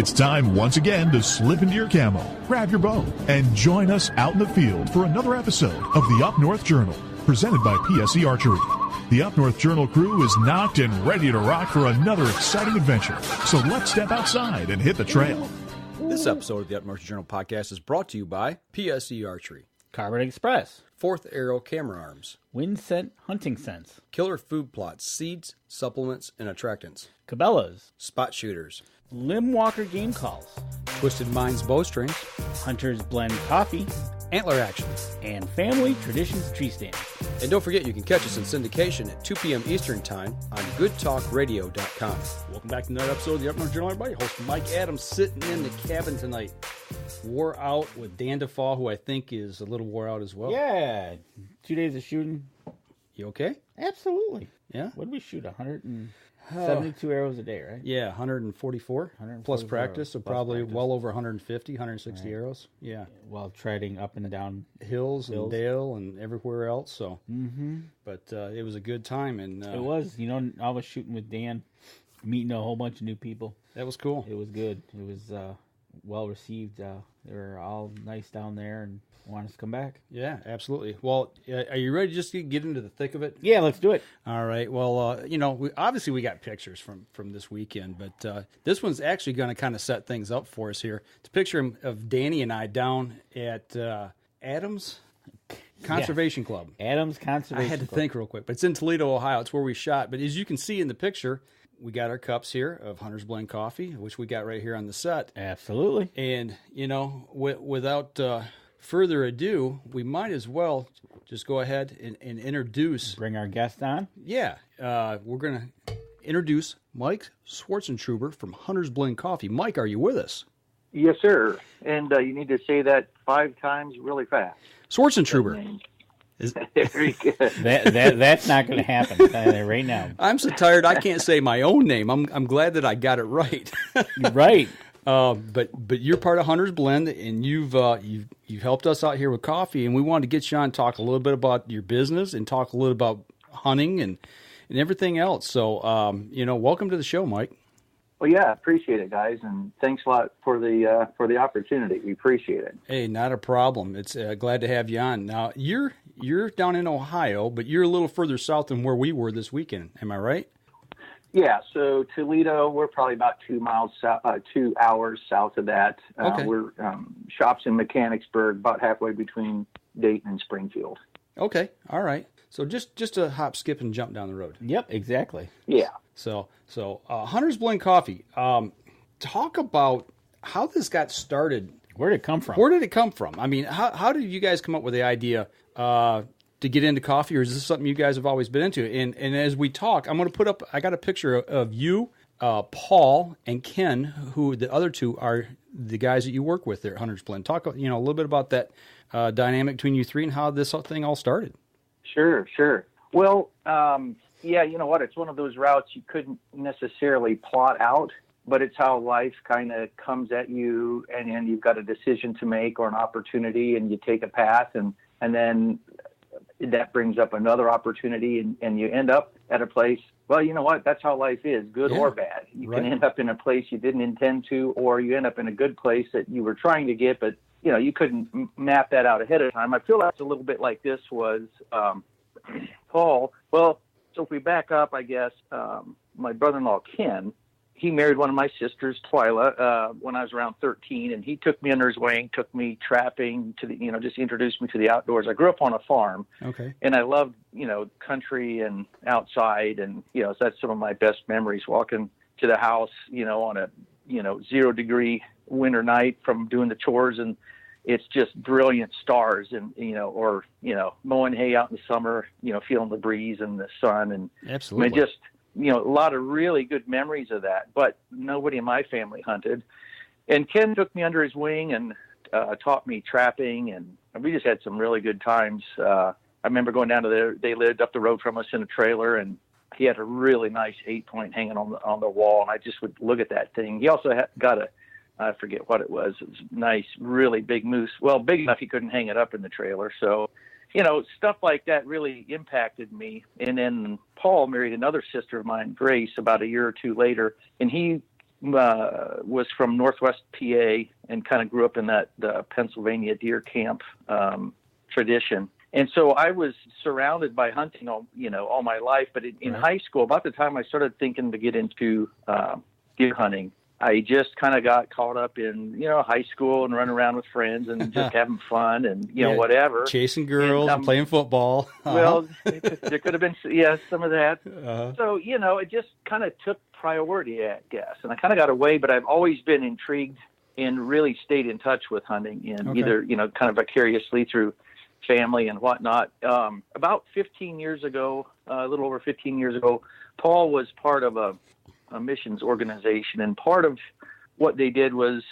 It's time once again to slip into your camo, grab your bow, and join us out in the field for another episode of the Up North Journal, presented by PSE Archery. The Up North Journal crew is knocked and ready to rock for another exciting adventure. So let's step outside and hit the trail. This episode of the Up North Journal podcast is brought to you by PSE Archery, Carbon Express, Fourth Arrow Camera Arms, Wind Scent Hunting Sense, Killer Food Plots, Seeds, Supplements, and Attractants, Cabela's, Spot Shooters, Limb Walker Game Calls, Twisted Minds Bowstrings, Hunter's Blend Coffee, Antler Action, and Family Traditions Tree Stand. And don't forget, you can catch us in syndication at 2 p.m. Eastern Time on GoodTalkRadio.com. Welcome back to another episode of the Up North Journal, everybody. Host Mike Adams sitting in the cabin tonight. Wore out with Dan DeFaul, who I think is a little wore out as well. Yeah, 2 days of shooting. You okay? Absolutely. Yeah? What did we shoot? 172 arrows a day, right? Yeah, 144 plus practice, so probably well over 150, 160 arrows. Yeah. While treading up and down hills and dale and everywhere else. So, But it was a good time. And it was. You know, I was shooting with Dan, meeting a whole bunch of new people. That was cool. It was good. It was well received. They were all nice down there and want us to come back. Yeah, absolutely. Well, are you ready to just get into the thick of it? Yeah, let's do it. All right. Well, we got pictures from this weekend, but this one's actually going to kind of set things up for us here. It's a picture of Danny and I down at Adams Conservation Club. Adams Conservation I had to Club. think real quick, but it's in Toledo, Ohio. It's where we shot. But as you can see in the picture, we got our cups here of Hunter's Blend Coffee, which we got right here on the set. Absolutely. And, without further ado, we might as well just go ahead and introduce. Bring our guest on? Yeah. We're going to introduce Mike Swartzentruber from Hunter's Blend Coffee. Mike, are you with us? Yes, sir. And you need to say that 5 times really fast. Swartzentruber. Very good. That's not going to happen right now. I'm so tired I can't say my own name. I'm glad that I got it right. Right. But you're part of Hunter's Blend, and you've helped us out here with coffee, and we wanted to get you on and talk a little bit about your business and talk a little about hunting and everything else. So, welcome to the show, Mike. Well, yeah, appreciate it, guys, and thanks a lot for the opportunity. We appreciate it. Hey, not a problem. It's glad to have you on. Now, you're down in Ohio, but you're a little further south than where we were this weekend. Am I right? Yeah, so Toledo, we're probably about 2 hours south of that. Okay. We're shops in Mechanicsburg, about halfway between Dayton and Springfield. Okay, all right. So just a hop, skip, and jump down the road. Yep, exactly. Yeah. So Hunter's Blend Coffee. Talk about how this got started. Where did it come from? Where did it come from? I mean, how did you guys come up with the idea to get into coffee, or is this something you guys have always been into? And as we talk, I'm going to put up. I got a picture of you, Paul, and Ken, who the other two are the guys that you work with there at Hunter's Blend. Talk a little bit about that dynamic between you three and how this whole thing all started. Sure. Well, yeah, you know what? It's one of those routes you couldn't necessarily plot out, but it's how life kind of comes at you, and you've got a decision to make or an opportunity, and you take a path, and then that brings up another opportunity, and you end up at a place. Well, you know what? That's how life is, good or bad. You can end up in a place you didn't intend to, or you end up in a good place that you were trying to get, but you couldn't map that out ahead of time. I feel that's a little bit like this was Paul. Well, so if we back up, I guess, my brother-in-law, Ken, he married one of my sisters, Twyla, when I was around 13, and he took me under his wing, took me trapping to the, just introduced me to the outdoors. I grew up on a farm. Okay. And I loved, country and outside, and, so that's some of my best memories, walking to the house, on a, 0-degree winter night from doing the chores, and it's just brilliant stars, and or mowing hay out in the summer, feeling the breeze and the sun, and absolutely, I mean, just a lot of really good memories of that. But nobody in my family hunted, and Ken took me under his wing and taught me trapping, and we just had some really good times. I remember going down to there; they lived up the road from us in a trailer, and he had a really nice 8-point hanging on the wall, and I just would look at that thing. He also got I forget what it was. It was nice, really big moose. Well, big enough he couldn't hang it up in the trailer. So, stuff like that really impacted me. And then Paul married another sister of mine, Grace, about a year or two later. And he was from Northwest PA and kind of grew up in that Pennsylvania deer camp tradition. And so I was surrounded by hunting all my life. But in high school, about the time I started thinking to get into deer hunting, I just kind of got caught up in, high school and running around with friends and just having fun and, whatever. Chasing girls and playing football. Well, there could have been, some of that. So, it just kind of took priority, I guess. And I kind of got away, but I've always been intrigued and really stayed in touch with hunting and either, kind of vicariously through family and whatnot. About 15 years ago, a little over 15 years ago, Paul was part of a missions organization, and part of what they did was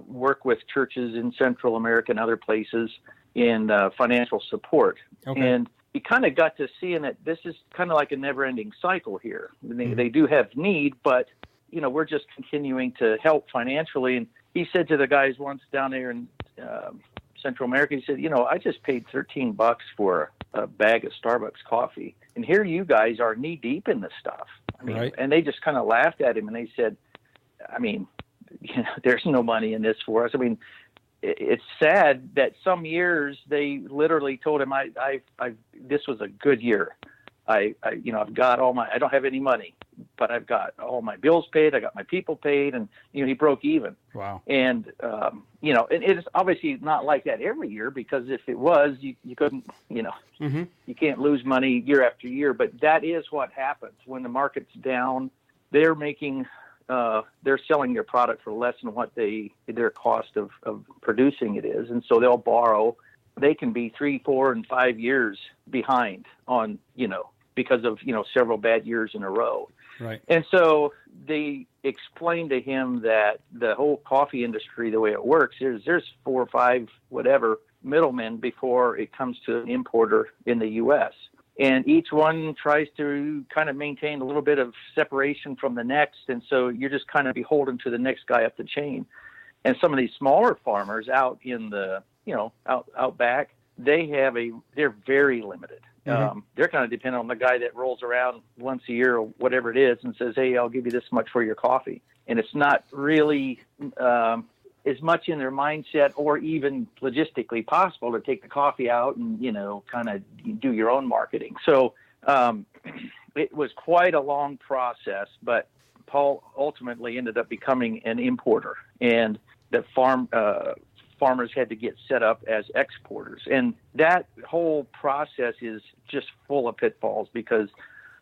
work with churches in Central America and other places in financial support. And you kind of got to seeing that this is kind of like a never-ending cycle here. They do have need, but we're just continuing to help financially. And he said to the guys once down there in Central America, he said, I just paid $13 for a bag of Starbucks coffee, and here you guys are knee deep in this stuff. And they just kind of laughed at him, and they said, there's no money in this for us. It's sad that some years they literally told him, this was a good year. I've got I don't have any money, but I've got all my bills paid. I got my people paid, and he broke even. Wow. And and it's obviously not like that every year, because if it was, you couldn't, you can't lose money year after year. But that is what happens when the market's down. They're making, they're selling their product for less than what their cost of producing it is, and so they'll borrow. They can be 3, 4, and 5 years behind on, because of, several bad years in a row. Right. And so they explained to him that the whole coffee industry, the way it works, there's 4 or 5, whatever, middlemen before it comes to an importer in the U.S. And each one tries to kind of maintain a little bit of separation from the next. And so you're just kind of beholden to the next guy up the chain. And some of these smaller farmers out in the, out back, they're very limited. They're kind of dependent on the guy that rolls around once a year or whatever it is and says, hey, I'll give you this much for your coffee. And it's not really as much in their mindset or even logistically possible to take the coffee out and, kind of do your own marketing. So it was quite a long process, but Paul ultimately ended up becoming an importer, and the farmers had to get set up as exporters. And that whole process is just full of pitfalls, because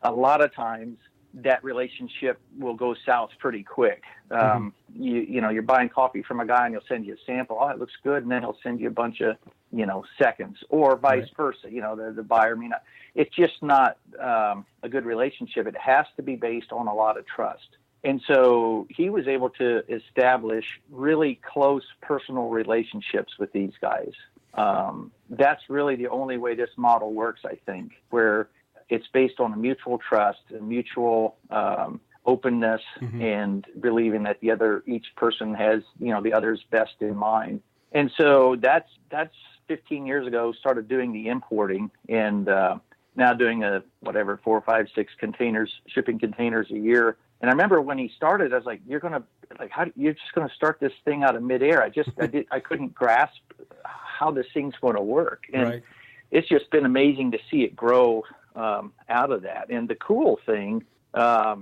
a lot of times that relationship will go south pretty quick. You're buying coffee from a guy and he'll send you a sample. Oh, it looks good. And then he'll send you a bunch of, seconds, or vice versa. The buyer it's just not a good relationship. It has to be based on a lot of trust. And so he was able to establish really close personal relationships with these guys. That's really the only way this model works, I think, where it's based on a mutual trust, a mutual openness, and believing that each person has, the other's best in mind. And so that's 15 years ago, started doing the importing, and now doing 4, 5, 6 shipping containers a year. And I remember when he started, I was like, you're just going to start this thing out of midair. I couldn't grasp how this thing's going to work. And it's just been amazing to see it grow out of that. And the cool thing, I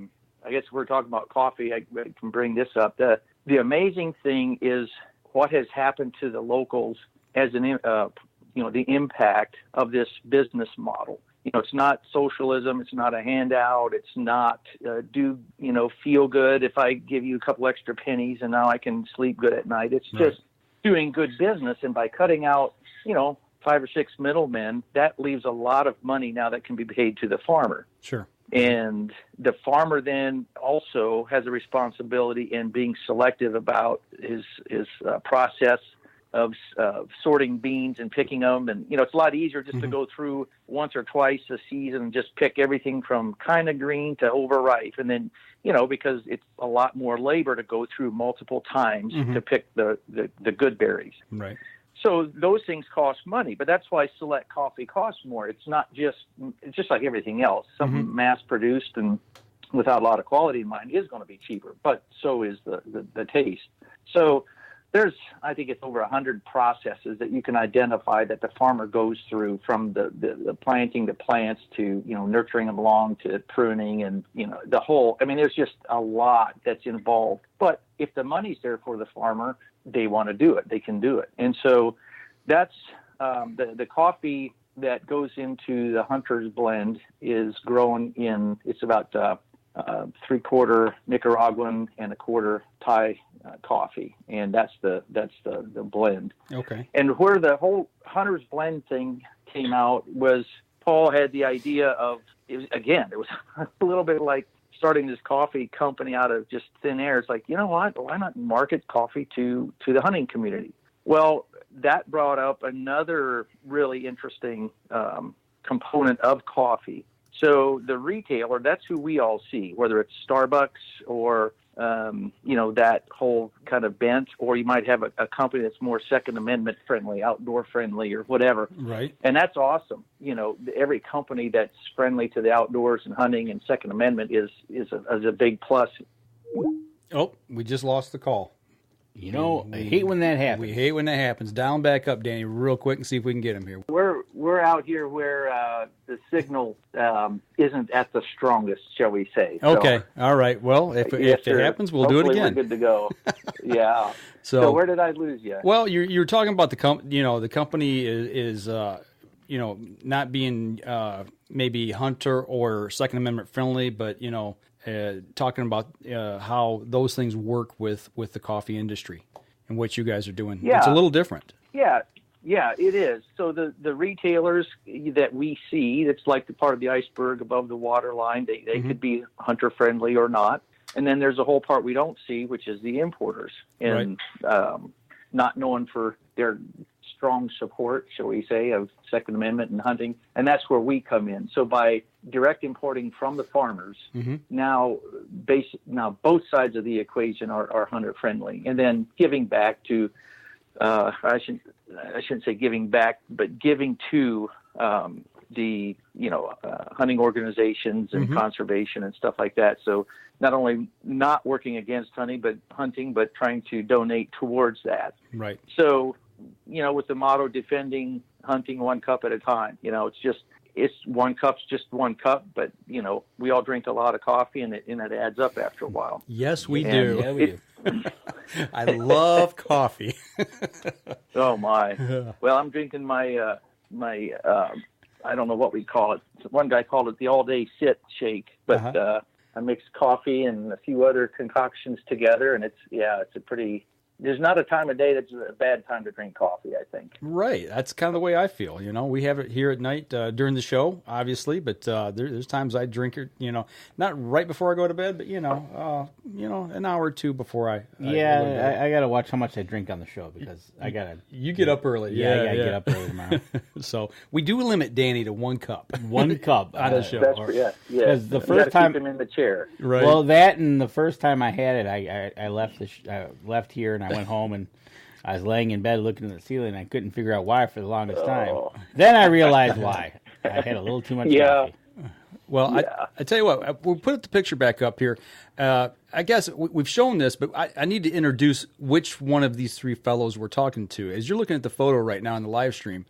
guess we're talking about coffee. I can bring this up. The amazing thing is what has happened to the locals as the impact of this business model. It's not socialism. It's not a handout. It's not feel good if I give you a couple extra pennies and now I can sleep good at night. It's just doing good business. And by cutting out, 5 or 6 middlemen, that leaves a lot of money now that can be paid to the farmer. Sure. And the farmer then also has a responsibility in being selective about his process of sorting beans and picking them. And, it's a lot easier just to go through once or twice a season and just pick everything from kind of green to overripe. And then, because it's a lot more labor to go through multiple times to pick the good berries. Right. So those things cost money, but that's why select coffee costs more. It's just like everything else, something mass produced and without a lot of quality in mind, is going to be cheaper, but so is the taste. So there's, I think it's over 100 processes that you can identify that the farmer goes through, from the planting the plants to, nurturing them along to pruning and, the whole, there's just a lot that's involved. But if the money's there for the farmer, they want to do it, they can do it. And so that's the coffee that goes into the Hunter's blend is grown it's about 3/4 Nicaraguan and 1/4 Thai coffee, and that's the blend. Okay. And where the whole Hunter's blend thing came out was Paul had the idea of, it was a little bit like starting this coffee company out of just thin air. It's like, you know what, why not market coffee to the hunting community? Well, that brought up another really interesting component of coffee. So the retailer, that's who we all see, whether it's Starbucks or, that whole kind of bent, or you might have a company that's more Second Amendment friendly, outdoor friendly, or whatever. Right. And that's awesome. Every company that's friendly to the outdoors and hunting and Second Amendment is a big plus. Oh, we just lost the call. I hate when that happens. We hate when that happens. Dial back up, Danny, real quick and see if we can get him here. We're out here where the signal isn't at the strongest, shall we say. Okay. All right. Well, if it happens, we'll do it again. We're good to go. Yeah. So where did I lose you? Well, you're talking about the company is not being maybe hunter or Second Amendment friendly, but talking about how those things work with the coffee industry and what you guys are doing. Yeah. It's a little different. Yeah, it is. So the retailers that we see, it's like the part of the iceberg above the waterline. They could be hunter friendly or not. And then there's a whole part we don't see, which is the importers, and not known for their strong support, shall we say, of Second Amendment and hunting. And that's where we come in. So by direct importing from the farmers, now both sides of the equation are hunter friendly. And then giving back to, I shouldn't say giving back, but giving to the hunting organizations and conservation and stuff like that. So not only not working against hunting, but trying to donate towards that. Right. So, with the motto defending hunting one cup at a time, it's one cup's just one cup, but we all drink a lot of coffee and it adds up after a while. Yes, we do. Yeah, we do. I love coffee. Oh my! Well, I'm drinking my I don't know what we call it. One guy called it the all-day sit shake, but I mix coffee and a few other concoctions together, and it's a pretty. There's not a time of day that's a bad time to drink coffee, I think. Right. That's kind of the way I feel. We have it here at night during the show, obviously, but there's times I drink it, not right before I go to bed, but, an hour or two before I go to bed. I got to watch how much I drink on the show because I got to. You get up early. Yeah, I got to get up early tomorrow. So we do limit Danny to 1 cup. 1 cup on the show. Yeah. Because the you first time. keep him in the chair. Right. Well, that and the first time I had it, I left I left here and I went home and I was laying in bed looking at the ceiling and I couldn't figure out why for the longest time. Then I realized why. I had a little too much coffee. Well, I tell you what, we'll put the picture back up here. I guess we've shown this, but I need to introduce which one of these 3 fellows we're talking to. As you're looking at the photo right now in the live stream,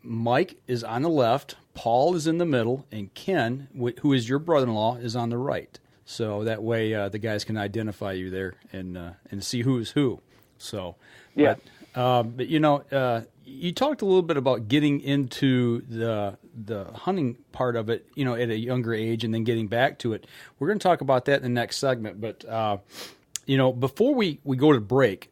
Mike is on the left, Paul is in the middle, and Ken, who is your brother-in-law, is on the right. So that way the guys can identify you there and see who's who. So, yeah. But you talked a little bit about getting into the hunting part of it, at a younger age and then getting back to it. We're going to talk about that in the next segment. But, before we go to break,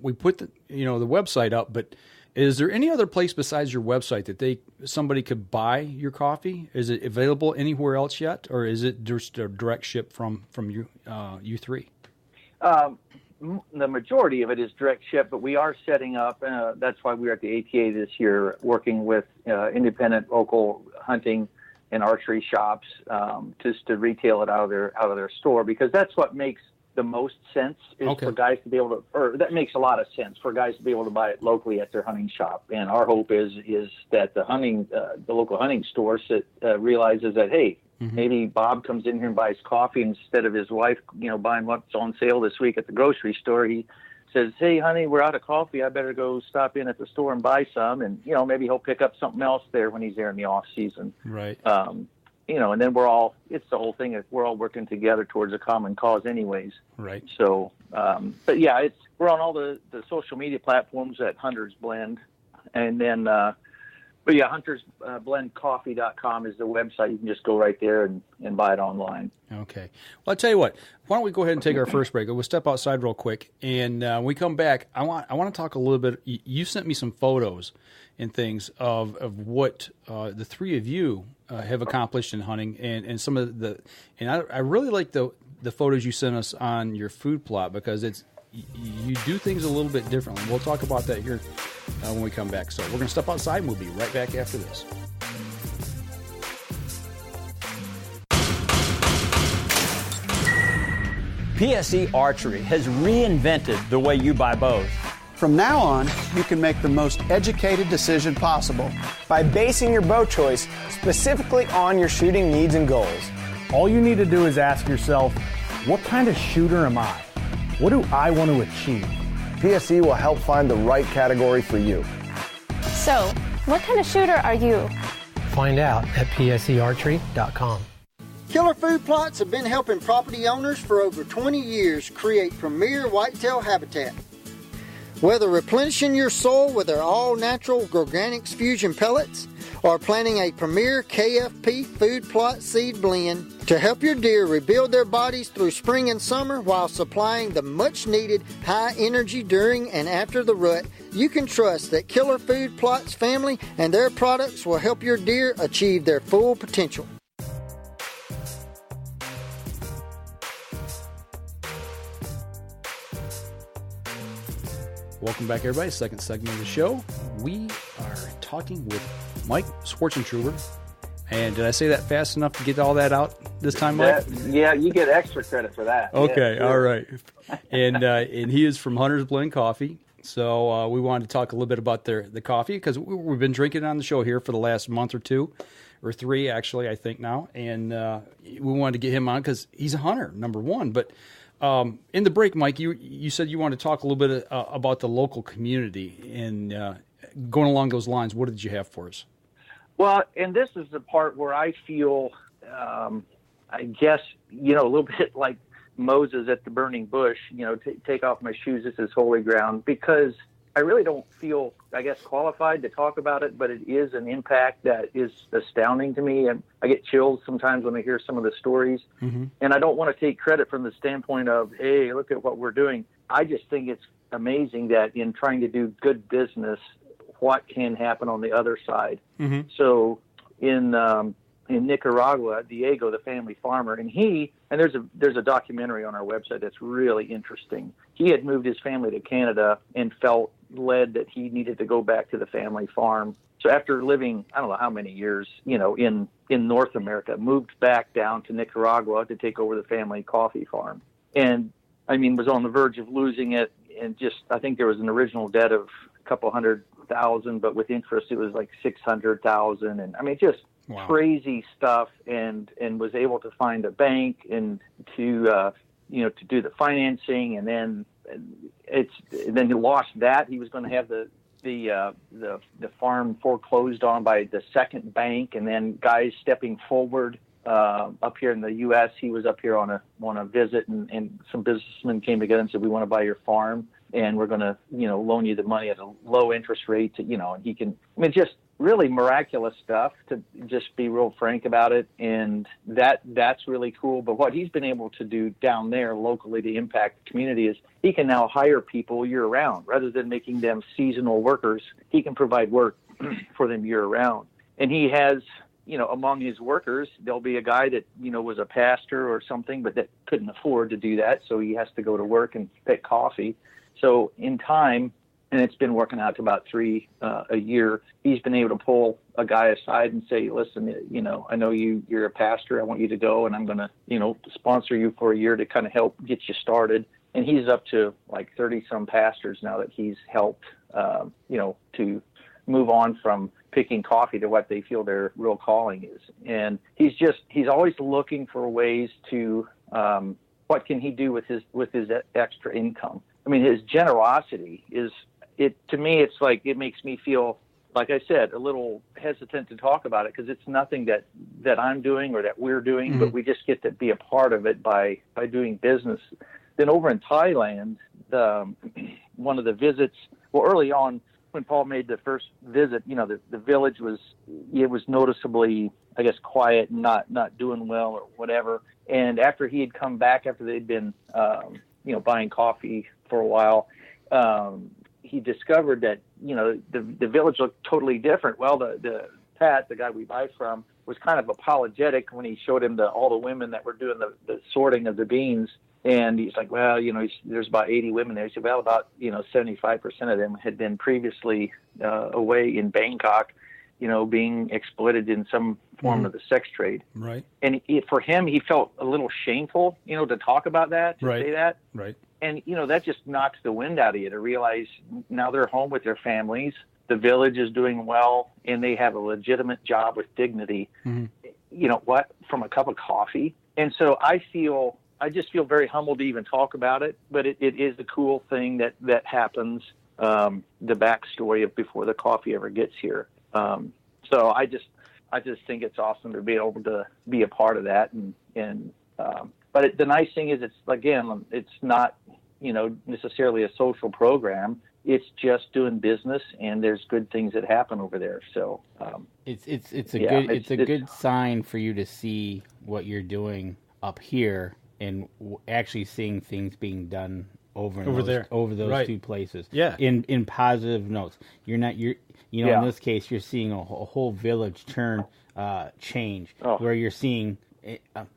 we put the website up, but is there any other place besides your website that somebody could buy your coffee? Is it available anywhere else yet? Or is it just a direct ship from you 3? The majority of it is direct ship, but we are setting up. That's why we're at the ATA this year, working with independent local hunting and archery shops just to retail it out of their store, because that's what makes the most sense is for guys to be able to, or that makes a lot of sense for guys to be able to buy it locally at their hunting shop. And our hope is that the local hunting stores that realizes that, hey, Maybe Bob comes in here and buys coffee instead of his wife, buying what's on sale this week at the grocery store. He says, "Hey, honey, we're out of coffee. I better go stop in at the store and buy some." And, maybe he'll pick up something else there when he's there in the off season. Right. And then it's the whole thing. We're all working together towards a common cause anyways. Right. So, but yeah, we're on all the social media platforms at Hunter's Blend. And then, but yeah, huntersblendcoffee.com is the website. You can just go right there and buy it online. Okay. Well, I'll tell you what. Why don't we go ahead and take our first break? We'll step outside real quick, and when we come back, I want to talk a little bit. You sent me some photos and things of what the three of you have accomplished in hunting, and some of I really like the photos you sent us on your food plot, because you do things a little bit differently. We'll talk about that here when we come back. So we're going to step outside, and we'll be right back after this. PSE Archery has reinvented the way you buy bows. From now on, you can make the most educated decision possible by basing your bow choice specifically on your shooting needs and goals. All you need to do is ask yourself, what kind of shooter am I? What do I want to achieve? PSE will help find the right category for you. So, what kind of shooter are you? Find out at psearchery.com. Killer Food Plots have been helping property owners for over 20 years create premier whitetail habitat. Whether replenishing your soil with their all-natural Organics Fusion pellets or planting a premier KFP food plot seed blend to help your deer rebuild their bodies through spring and summer while supplying the much-needed high energy during and after the rut, you can trust that Killer Food Plots family and their products will help your deer achieve their full potential. Welcome back, everybody. Second segment of the show. We are talking with Mike Swartzentruber. And did I say that fast enough to get all that out this time, Mike? Yeah, you get extra credit for that. Okay, yeah, sure. All right. And he is from Hunter's Blend Coffee. So we wanted to talk a little bit about the coffee, because we've been drinking it on the show here for the last month or two, or three, actually, I think now. And we wanted to get him on because he's a hunter, number one. But in the break, Mike, you said you wanted to talk a little bit about the local community, and going along those lines, what did you have for us? Well, and this is the part where I feel, I guess, a little bit like Moses at the burning bush, take off my shoes, this is holy ground, because I really don't feel, I guess, qualified to talk about it, but it is an impact that is astounding to me. And I get chills sometimes when I hear some of the stories. Mm-hmm. And I don't want to take credit from the standpoint of, hey, look at what we're doing. I just think it's amazing that in trying to do good business, what can happen on the other side. Mm-hmm. So in Nicaragua, Diego, the family farmer, and there's a documentary on our website that's really interesting. He had moved his family to Canada and felt led that he needed to go back to the family farm. So after living, I don't know how many years, in North America, moved back down to Nicaragua to take over the family coffee farm. And was on the verge of losing it. And I think there was an original debt of a couple $100,000, but with interest, it was like $600,000. And wow. Crazy stuff, and was able to find a bank and to do the financing, and then he lost that. He was going to have the farm foreclosed on by the second bank, and then guys stepping forward up here in the U.S. He was up here on a visit, and some businessmen came together and said, "We want to buy your farm, and we're going to loan you the money at a low interest rate." And he can. Just really miraculous stuff, to just be real frank about it. And that's really cool. But what he's been able to do down there locally to impact the community is he can now hire people year round rather than making them seasonal workers. He can provide work for them year round. And he has, among his workers, there'll be a guy that, was a pastor or something, but that couldn't afford to do that. So he has to go to work and pick coffee. So in time, and it's been working out to about 3 a year, he's been able to pull a guy aside and say, "Listen, I know you're a pastor. I want you to go, and I'm going to, sponsor you for a year to kind of help get you started." And he's up to like 30 some pastors now that he's helped, to move on from picking coffee to what they feel their real calling is. And he's always looking for ways to, what can he do with his extra income? I mean, his generosity to me, it's like, it makes me feel, like I said, a little hesitant to talk about it because it's nothing that I'm doing or that we're doing, but we just get to be a part of it by doing business. Then over in Thailand, one of the visits, early on when Paul made the first visit, the village was noticeably, I guess, quiet and not doing well or whatever. And after he had come back, after they'd been, buying coffee for a while, he discovered that, the village looked totally different. Well, the Pat, the guy we buy from, was kind of apologetic when he showed him all the women that were doing the sorting of the beans. And he's like, well, there's about 80 women there. He said, well, about, 75% of them had been previously away in Bangkok, being exploited in some form of the sex trade. Right. And for him, he felt a little shameful, to talk about that, to say that. Right. And, that just knocks the wind out of you to realize now they're home with their families. The village is doing well, and they have a legitimate job with dignity. From a cup of coffee. And so I just feel very humbled to even talk about it, but it is a cool thing that happens, the backstory of before the coffee ever gets here. So I just think it's awesome to be able to be a part of that. But the nice thing is it's not, necessarily a social program. It's just doing business, and there's good things that happen over there. So it's a good sign for you to see what you're doing up here and actually seeing things being done over those two places. Yeah. In positive notes. In this case, you're seeing a whole village change where you're seeing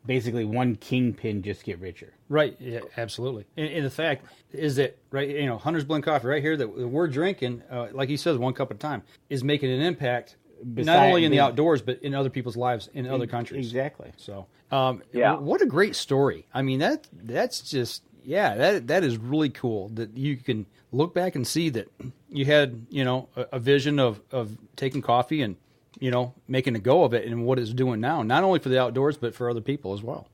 basically one kingpin just get richer. Right. Yeah, absolutely. And the fact is that, right, Hunter's Blend Coffee right here that we're drinking, like he says, one cup at a time, is making an impact not only in the outdoors, but in other people's lives in other countries. Exactly. So, what a great story. I mean, that's just, that is really cool that you can look back and see that you had, a vision of taking coffee and, making a go of it and what it's doing now, not only for the outdoors, but for other people as well.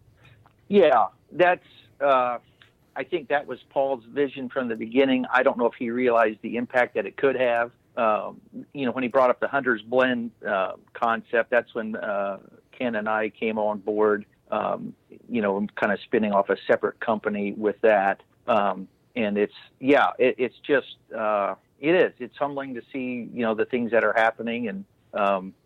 Yeah, that's, I think that was Paul's vision from the beginning. I don't know if he realized the impact that it could have. When he brought up the Hunter's Blend concept, that's when Ken and I came on board, kind of spinning off a separate company with that. And it's just, it's humbling to see, the things that are happening, and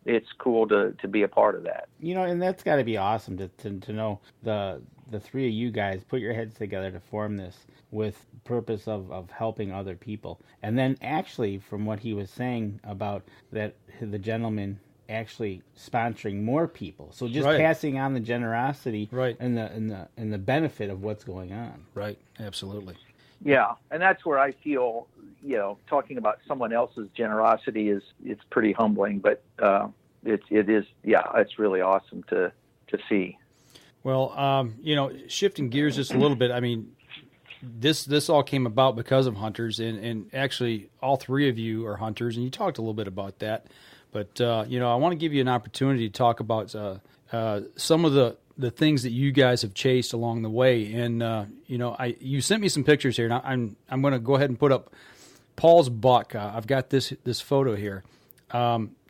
it's cool to be a part of that. And that's got to be awesome to know the three of you guys put your heads together to form this with purpose of helping other people. And then actually, from what he was saying about that, the gentleman actually sponsoring more people. So just passing on the generosity and the benefit of what's going on. Right. Absolutely. Yeah. And that's where I feel, talking about someone else's generosity it's pretty humbling, but it is, it's really awesome to see. Well, shifting gears just a little bit, I mean, this all came about because of hunters, and actually all three of you are hunters, and you talked a little bit about that. But, I want to give you an opportunity to talk about some of the things that you guys have chased along the way. And, you sent me some pictures here, and I'm going to go ahead and put up Paul's buck. I've got this photo here.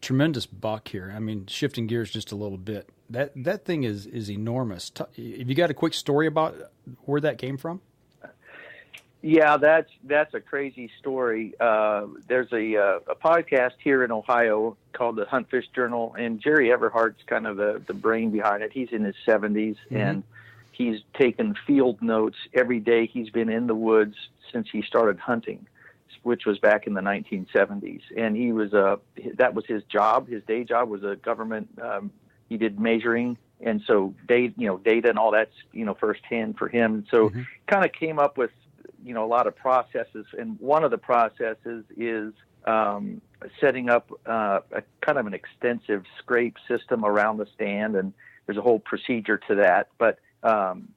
Tremendous buck here. I mean, shifting gears just a little bit. That thing is enormous. Have you got a quick story about where that came from? Yeah, that's a crazy story. There's a podcast here in Ohio called the Hunt Fish Journal, and Jerry Everhart's kind of the brain behind it. He's in his 70s, and he's taken field notes every day. He's been in the woods since he started hunting, which was back in the 1970s. And he was that was his job. His day job was a government. He did measuring, and so data and all that's firsthand for him. So kind of came up with a lot of processes, and one of the processes is setting up a kind of an extensive scrape system around the stand, and there's a whole procedure to that. But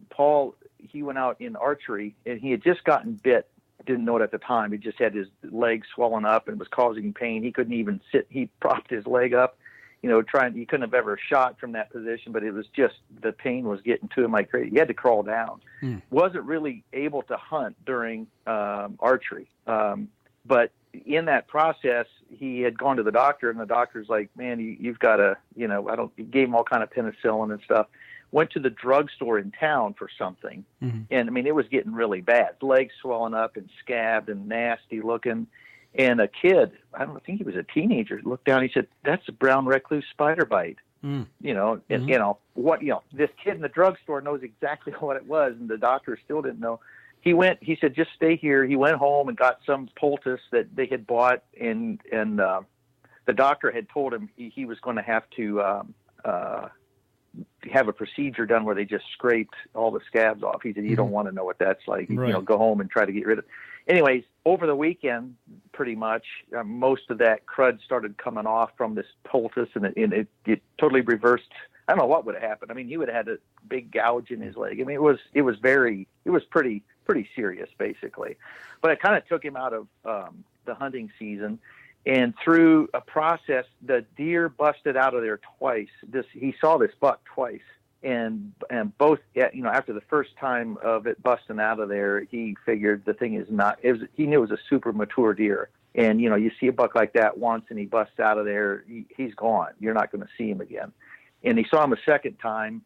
Paul, he went out in archery, and he had just gotten bit didn't know it at the time. He just had his leg swollen up and was causing pain. He couldn't even sit. He propped his leg up, he couldn't have ever shot from that position, but it was just, the pain was getting to him like crazy. He had to crawl down. Wasn't really able to hunt during archery. But in that process, he had gone to the doctor, and the doctor's like, man, you've got to, he gave him all kind of penicillin and stuff. Went to the drugstore in town for something. And I mean, it was getting really bad. Legs swelling up and scabbed and nasty looking. And a kid, I don't think he was a teenager, looked down. He said, "That's a brown recluse spider bite." And this kid in the drugstore knows exactly what it was, and the doctor still didn't know. He said, "Just stay here." He went home and got some poultice that they had bought, and the doctor had told him he was going to have to have a procedure done where they just scraped all the scabs off. He said, "You don't want to know what that's like. Right. Go home and try to get rid of it." Anyways, over the weekend, pretty much, most of that crud started coming off from this poultice, and it totally reversed. I don't know what would have happened. I mean, he would have had a big gouge in his leg. I mean, it was pretty serious, basically. But it kind of took him out of the hunting season. And through a process, the deer busted out of there twice. He saw this buck twice. And both, after the first time of it busting out of there, he figured the thing is not. He knew it was a super mature deer, and you see a buck like that once, and he busts out of there, he's gone. You're not going to see him again. And he saw him a second time.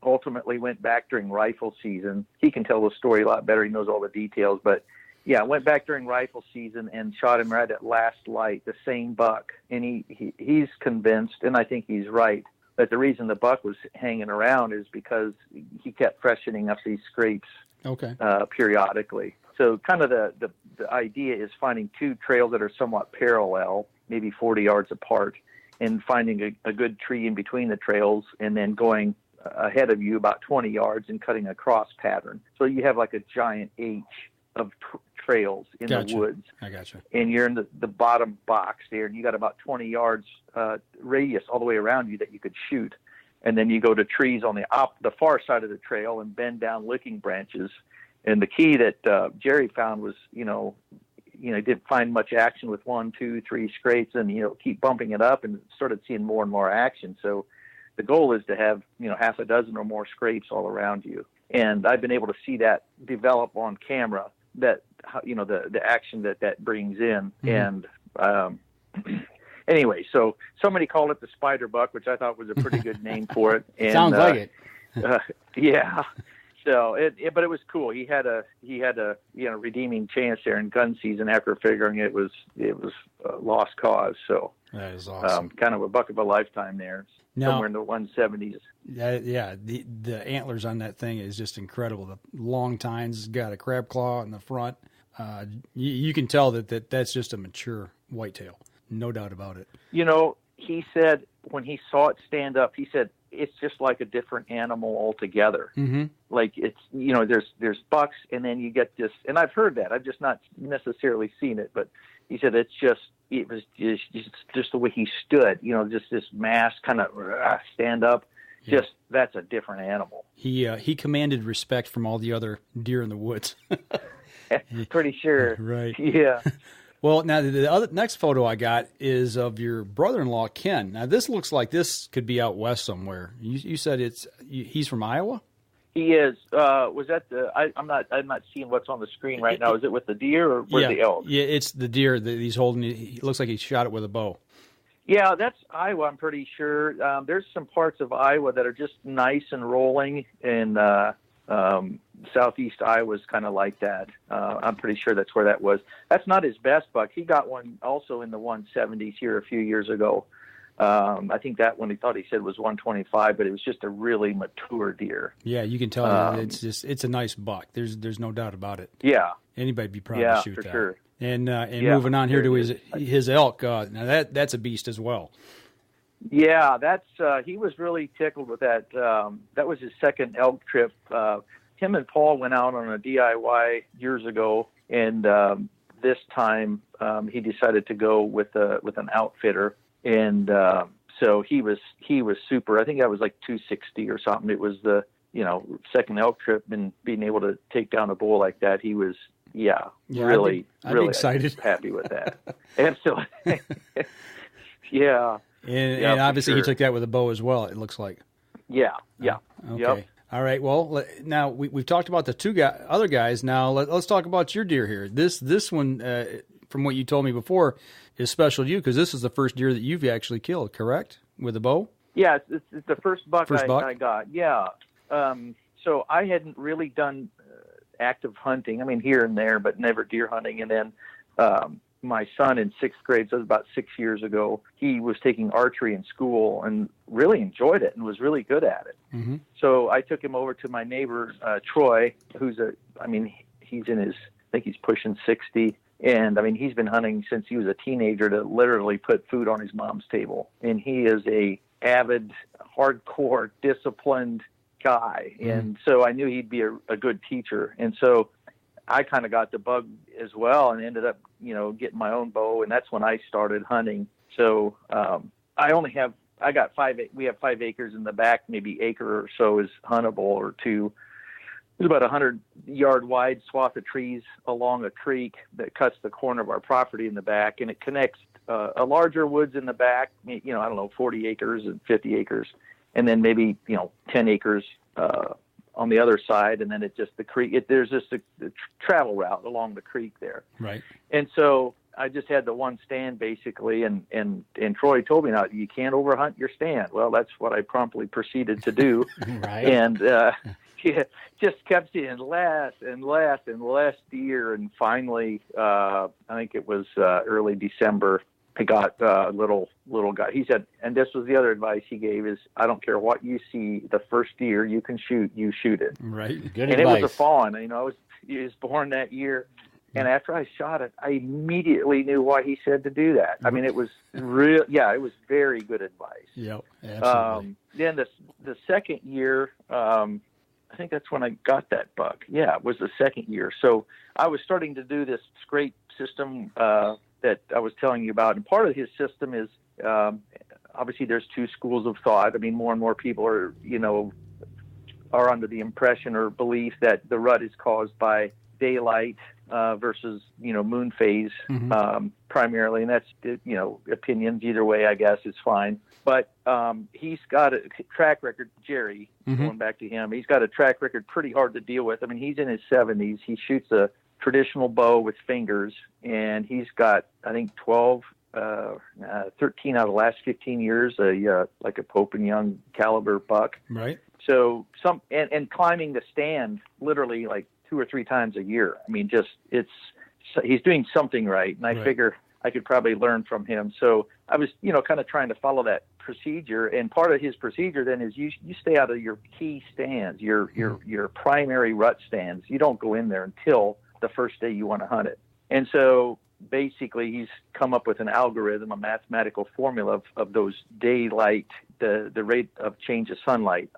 Ultimately, went back during rifle season. He can tell the story a lot better. He knows all the details, but yeah, went back during rifle season and shot him right at last light, the same buck. And he's convinced, and I think he's right, that the reason the buck was hanging around is because he kept freshening up these scrapes periodically. So kind of the idea is finding two trails that are somewhat parallel, maybe 40 yards apart, and finding a good tree in between the trails, and then going ahead of you about 20 yards and cutting a cross pattern. So you have like a giant H of trails in the woods. I gotcha. And you're in the bottom box there, and you got about 20 yards radius all the way around you that you could shoot. And then you go to trees on the far side of the trail and bend down licking branches. And the key that Jerry found was, he didn't find much action with 1, 2, 3 scrapes, and keep bumping it up, and started seeing more and more action. So the goal is to have half a dozen or more scrapes all around you. And I've been able to see that develop on camera, that the action that brings in. And anyway, so somebody called it the spider buck, which I thought was a pretty good name for it. And, sounds like it. Yeah. So but it was cool. He had a redeeming chance there in gun season after figuring it was a lost cause. So that is awesome. Kind of a buck of a lifetime there. Now, somewhere in the 170s. Yeah, the antlers on that thing is just incredible. The long tines, got a crab claw in the front. You can tell that's just a mature whitetail, no doubt about it. He said when he saw it stand up, he said it's just like a different animal altogether. Mm-hmm. Like it's there's bucks, and then you get this, and I've heard that. I've just not necessarily seen it, but he said it was just the way he stood, just this mass kind of stand up. Yeah. Just that's a different animal. He commanded respect from all the other deer in the woods. Pretty sure. Right. Yeah. Well, now the next photo I got is of your brother-in-law Ken. Now this looks like this could be out west somewhere. You said he's from Iowa? He is. Was that I'm not seeing what's on the screen right now. Is it with the deer or with the elk? Yeah, it's the deer that he's holding. It looks like he shot it with a bow. Yeah, that's Iowa, I'm pretty sure. There's some parts of Iowa that are just nice and rolling, and southeast Iowa is kind of like that. I'm pretty sure that's where that was. That's not his best buck. He got one also in the 170s here a few years ago. I think that one he said was 125, but it was just a really mature deer. Yeah, you can tell it's a nice buck. There's no doubt about it. Yeah, anybody'd be proud to shoot for that. Sure. And moving on here to his elk. Now that's a beast as well. Yeah, that's he was really tickled with that. That was his second elk trip. Him and Paul went out on a DIY years ago, and this time he decided to go with an outfitter. And so he was super. I think that was like 260 or something. It was the second elk trip, and being able to take down a bull like that, he was really, I'd really be excited. happy with that. Absolutely. Yeah. And obviously he took that with a bow as well, it looks like. Yeah. Okay. Yep. All right. Well, now we've talked about the other guys. Now let's talk about your deer here. This one, from what you told me before, is special to you because this is the first deer that you've actually killed, correct? With a bow? Yeah, it's the first buck buck? I got. Yeah. So I hadn't really done active hunting. I mean, here and there, but never deer hunting. And then my son in 6th grade, so it was about 6 years ago, he was taking archery in school and really enjoyed it and was really good at it. Mm-hmm. So I took him over to my neighbor, Troy, he's in his, I think he's pushing 60. And I mean, he's been hunting since he was a teenager to literally put food on his mom's table. And he is a avid, hardcore, disciplined guy. Mm. And so I knew he'd be a good teacher. And so I kind of got the bug as well and ended up, getting my own bow. And that's when I started hunting. So we have 5 acres in the back, maybe acre or so is huntable or two. There's about 100-yard wide swath of trees along a creek that cuts the corner of our property in the back, and it connects a larger woods in the back, 40 acres and 50 acres, and then maybe, 10 acres on the other side, and then it's just the creek. There's just a travel route along the creek there. Right. And so I just had the one stand basically, and Troy told me, now you can't overhunt your stand. Well, that's what I promptly proceeded to do. Right. And he just kept seeing less and less and less deer. And finally, I think it was early December, I got a little guy. He said, and this was the other advice he gave, is I don't care what you see, the first deer you can shoot, you shoot it. Right. Good advice. And it was a fawn. He was born that year. And after I shot it, I immediately knew why he said to do that. I mean, it was real. Yeah, it was very good advice. Yep, absolutely. Then the second year, I think that's when I got that buck. Yeah, it was the second year. So I was starting to do this scrape system that I was telling you about. And part of his system is, obviously there's 2 schools of thought. I mean, more and more people are under the impression or belief that the rut is caused by daylight versus moon phase primarily, and that's opinions either way. I guess is fine. But he's got a track record. Jerry, going back to him, he's got a track record pretty hard to deal with. I mean, he's in his 70s. He shoots a traditional bow with fingers, and he's got, I think, 13 out of the last 15 years, like a Pope and Young caliber buck. Right. So and climbing the stand literally like 2 or 3 times a year. I mean, he's doing something right. And I figure I could probably learn from him. So I was, kind of trying to follow that procedure. And part of his procedure then is you stay out of your key stands, your primary rut stands. You don't go in there until the first day you want to hunt it. And so basically he's come up with an algorithm, a mathematical formula of those daylight, the rate of change of sunlight,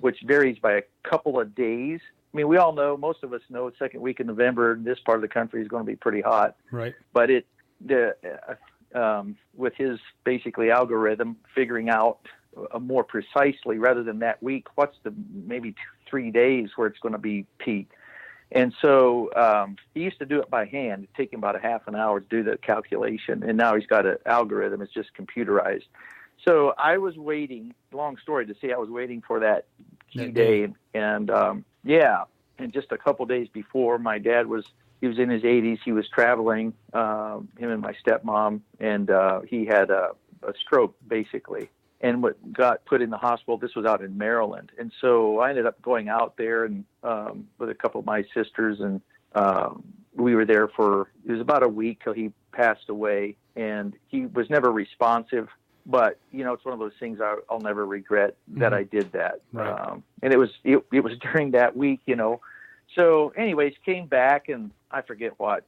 which varies by a couple of days. I mean, we all know, most of us know, second week in November, this part of the country is going to be pretty hot. Right. But with his basically algorithm, figuring out more precisely rather than that week, what's the maybe 3 days where it's going to be peak. And so he used to do it by hand. It'd take him about a half an hour to do the calculation. And now he's got an algorithm. It's just computerized. So I was waiting, long story to say, I was waiting for that key day. And just a couple days before, my dad he was in his 80s. He was traveling, him and my stepmom, and he had a stroke, basically. And what got put in the hospital, this was out in Maryland. And so I ended up going out there and with a couple of my sisters, and we were there it was about a week till he passed away. And he was never responsive, but, it's one of those things I'll never regret that I did that. Right. And it was during that week, So anyways, came back, and I forget what,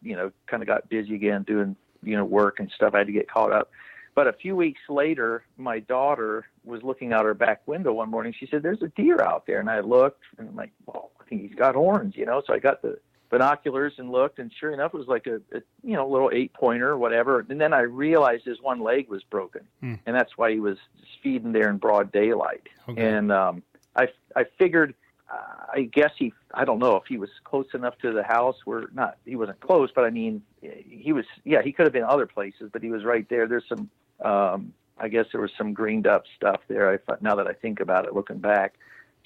kind of got busy again doing, work and stuff. I had to get caught up. But a few weeks later, my daughter was looking out her back window one morning. She said, "There's a deer out there." And I looked, and I'm like, "Well, I think he's got horns," So I got the binoculars and looked, and sure enough, it was like a little 8-pointer or whatever. And then I realized his one leg was broken, and that's why he was feeding there in broad daylight. Okay. And I figured I guess I don't know if he was close enough to the house he wasn't close, but I mean, he could have been other places, but he was right there. There's some, I guess there was some greened up stuff there. Now that I think about it, looking back.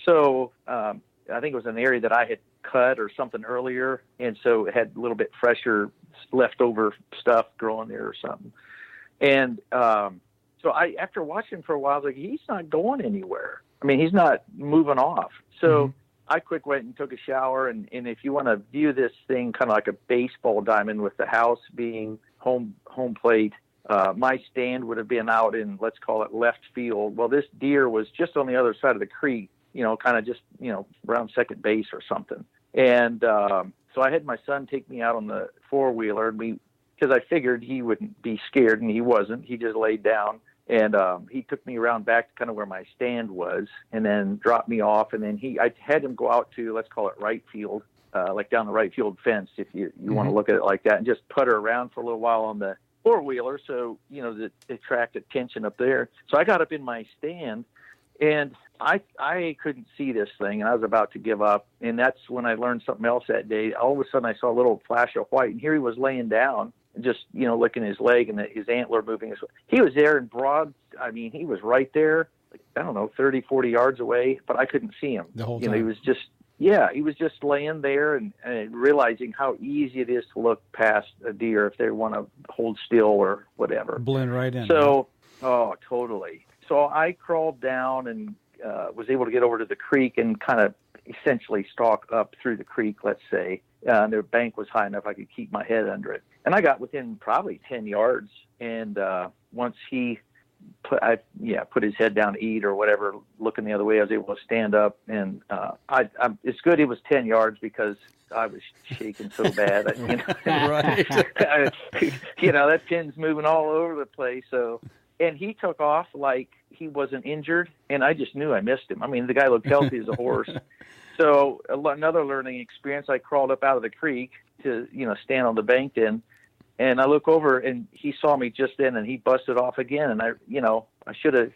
So, I think it was an area that I had cut or something earlier. And so it had a little bit fresher leftover stuff growing there or something. And, so after watching him for a while, I was like, he's not going anywhere. I mean, he's not moving off. So I quick went and took a shower. And if you want to view this thing kind of like a baseball diamond with the house being home plate, my stand would have been out in, let's call it left field. Well, this deer was just on the other side of the creek, kind of just, around second base or something. And so I had my son take me out on the four-wheeler, because I figured he wouldn't be scared, and he wasn't. He just laid down. And he took me around back to kind of where my stand was, and then dropped me off. And then I had him go out to, let's call it right field, like down the right field fence, if you want to look at it like that, and just putter around for a little while on the four-wheeler. So, that attracted attention up there. So I got up in my stand, and I couldn't see this thing, and I was about to give up. And that's when I learned something else that day. All of a sudden I saw a little flash of white, and here he was laying down, just, licking his leg and his antler moving. He was there in broad. I mean, he was right there, 30, 40 yards away, but I couldn't see him. The whole time. He was just laying there and realizing how easy it is to look past a deer if they want to hold still or whatever. Blend right in. So, oh, totally. So I crawled down and was able to get over to the creek and kind of essentially stalk up through the creek, let's say. The bank was high enough I could keep my head under it. And I got within probably 10 yards. And once he put his head down to eat or whatever, looking the other way, I was able to stand up. And it's good it was 10 yards because I was shaking so bad. Right. That pin's moving all over the place. So, and he took off like he wasn't injured. And I just knew I missed him. I mean, the guy looked healthy as a horse. So another learning experience, I crawled up out of the creek to, stand on the bank then. And I look over and he saw me just then and he busted off again. And I should have,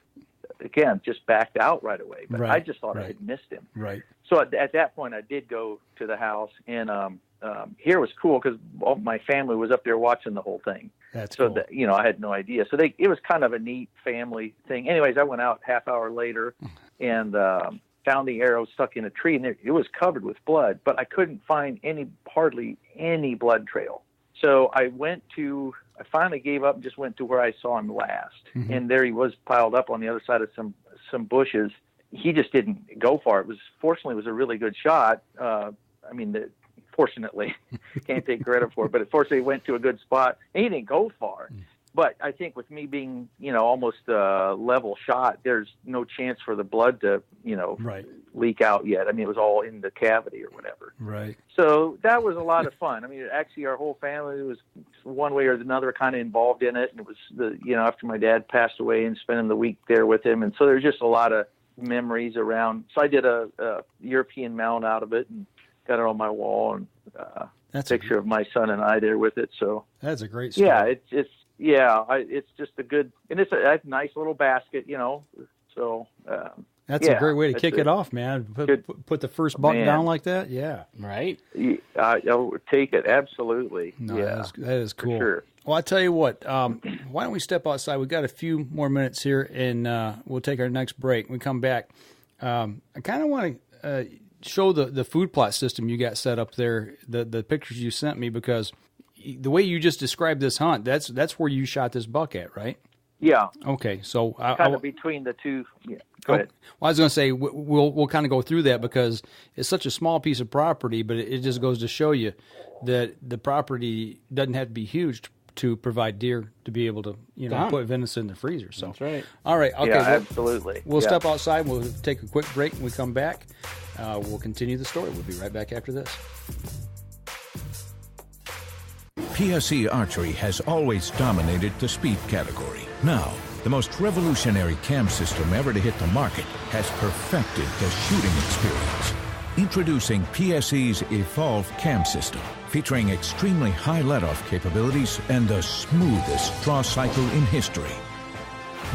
again, just backed out right away. But I just thought I had missed him. Right. So at that point, I did go to the house. And here was cool because my family was up there watching the whole thing. That's so cool. I had no idea. So it was kind of a neat family thing. Anyways, I went out half hour later and found the arrow stuck in a tree, and it was covered with blood, but I couldn't find hardly any blood trail. So I finally gave up and just went to where I saw him last. Mm-hmm. And there he was piled up on the other side of some bushes. He just didn't go far. Fortunately, it was a really good shot. Fortunately, can't take credit for it, but fortunately, it went to a good spot. And he didn't go far. But I think with me being, almost a level shot, there's no chance for the blood to, leak out yet. I mean, it was all in the cavity or whatever. Right. So that was a lot of fun. I mean, actually, our whole family was one way or another kind of involved in it. And it was after my dad passed away and spending the week there with him. And so there's just a lot of memories around. So I did a European mount out of it and got it on my wall, and that's a picture of my son and I there with it. So that's a great story. Yeah, it's just a good, and it's a nice little basket, So that's a great way to kick it off, man. Put the first buck down like that. Yeah, right. I would take it absolutely. No, yeah, that is cool. For sure. Well, I tell you what. Why don't we step outside? We've got a few more minutes here, and we'll take our next break. When we come back, I kind of want to show the food plot system you got set up there. The pictures you sent me, because the way you just described this hunt, that's where you shot this buck at, right? Yeah. Okay, so kind of between the two. Yeah. Go ahead. Well, I was going to say we'll kind of go through that because it's such a small piece of property, but it just goes to show you that the property doesn't have to be huge to provide deer to be able to put venison in the freezer. So that's right. All right. Okay. Yeah, absolutely. We'll step outside. We'll take a quick break. When we come back, we'll continue the story. We'll be right back after this. PSE Archery has always dominated the speed category. Now, the most revolutionary cam system ever to hit the market has perfected the shooting experience. Introducing PSE's Evolve Cam System, featuring extremely high let-off capabilities and the smoothest draw cycle in history.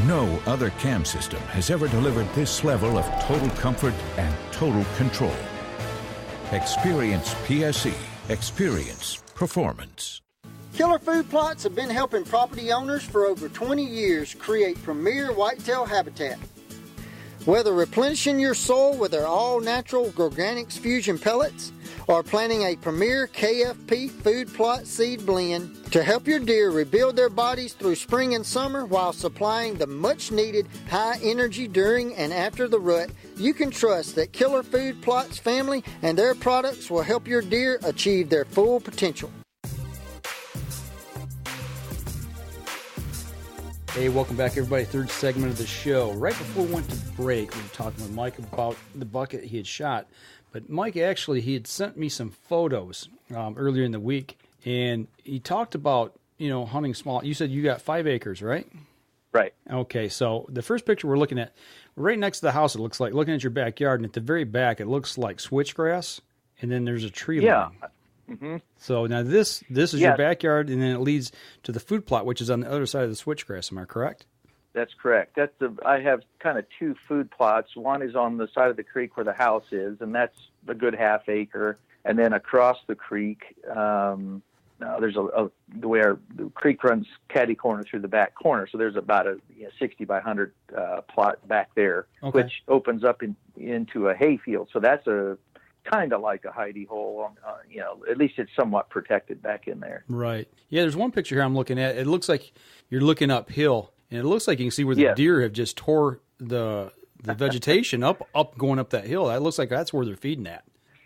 No other cam system has ever delivered this level of total comfort and total control. Experience PSE. Experience performance. Killer Food Plots have been helping property owners for over 20 years create premier whitetail habitat. Whether replenishing your soil with their all-natural Organics Fusion pellets or planting a premier KFP food plot seed blend to help your deer rebuild their bodies through spring and summer while supplying the much-needed high energy during and after the rut, you can trust that Killer Food Plots family and their products will help your deer achieve their full potential. Hey, welcome back, everybody. Third segment of the show. Right before we went to break, we were talking with Mike about the bucket he had shot. But Mike, actually, he had sent me some photos earlier in the week, and he talked about, hunting small. You said you got 5 acres, right? Right. Okay, so the first picture we're looking at, right next to the house, it looks like, looking at your backyard, and at the very back, it looks like switchgrass, and then there's a tree line. Mm-hmm. So now this is your backyard, and then it leads to the food plot, which is on the other side of the switchgrass. Am I correct? That's correct. I have kind of 2 food plots. One is on the side of the creek where the house is, and that's a good half acre. And then across the creek, there's the way the creek runs catty corner through the back corner. So there's about a 60 by 100 plot back there, which opens up into a hay field. So that's a kind of like a hidey hole. At least it's somewhat protected back in there. Right. Yeah, there's one picture here I'm looking at. It looks like you're looking uphill, and it looks like you can see where the deer have just tore the vegetation up going up that hill. That looks like that's where they're feeding at.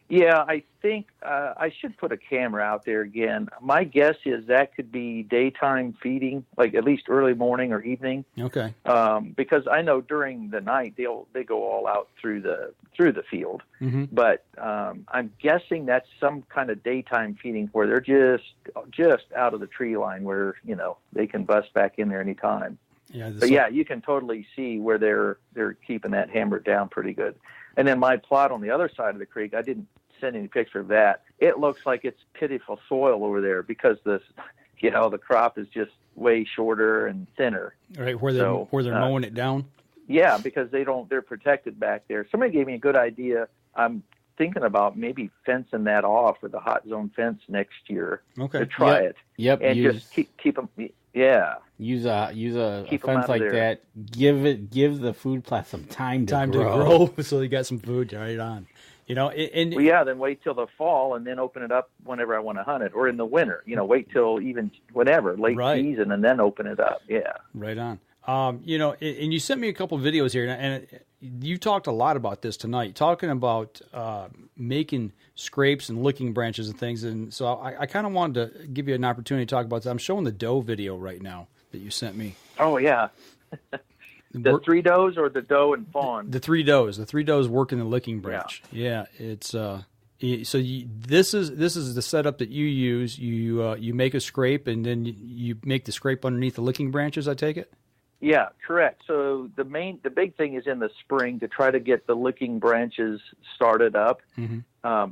Yeah, I think I should put a camera out there again. My guess is that could be daytime feeding, like at least early morning or evening. Okay. Because I know during the night they go all out through the field. Mm-hmm. But I'm guessing that's some kind of daytime feeding where they're just out of the tree line where they can bust back in there anytime. Yeah. But you can totally see where they're keeping that hammered down pretty good. And then my plot on the other side of the creek, I didn't send any picture of that. It looks like it's pitiful soil over there because the crop is just way shorter and thinner. Right, where they're mowing it down. Yeah, because they're protected back there. Somebody gave me a good idea. I'm thinking about maybe fencing that off with a hot zone fence next year. Okay. To try it. Yep. And just keep them. Yeah. Use a Keep fence like that. Give the food plot some time to grow. So you got some food right on. Then wait till the fall and then open it up whenever I want to hunt it, or in the winter. Wait till even whenever late season and then open it up. Yeah. Right on. And you sent me a couple of videos here, and you talked a lot about this tonight, talking about making scrapes and licking branches and things. And so I kind of wanted to give you an opportunity to talk about that. I'm showing the doe video right now that you sent me. Oh, yeah. The 3 does or the doe and fawn? The 3 does. The 3 does working the licking branch. Yeah, it's so this is the setup that you use. You make a scrape, and then you make the scrape underneath the licking branches, I take it? Yeah, correct. So the big thing is in the spring to try to get the licking branches started up. Mm-hmm.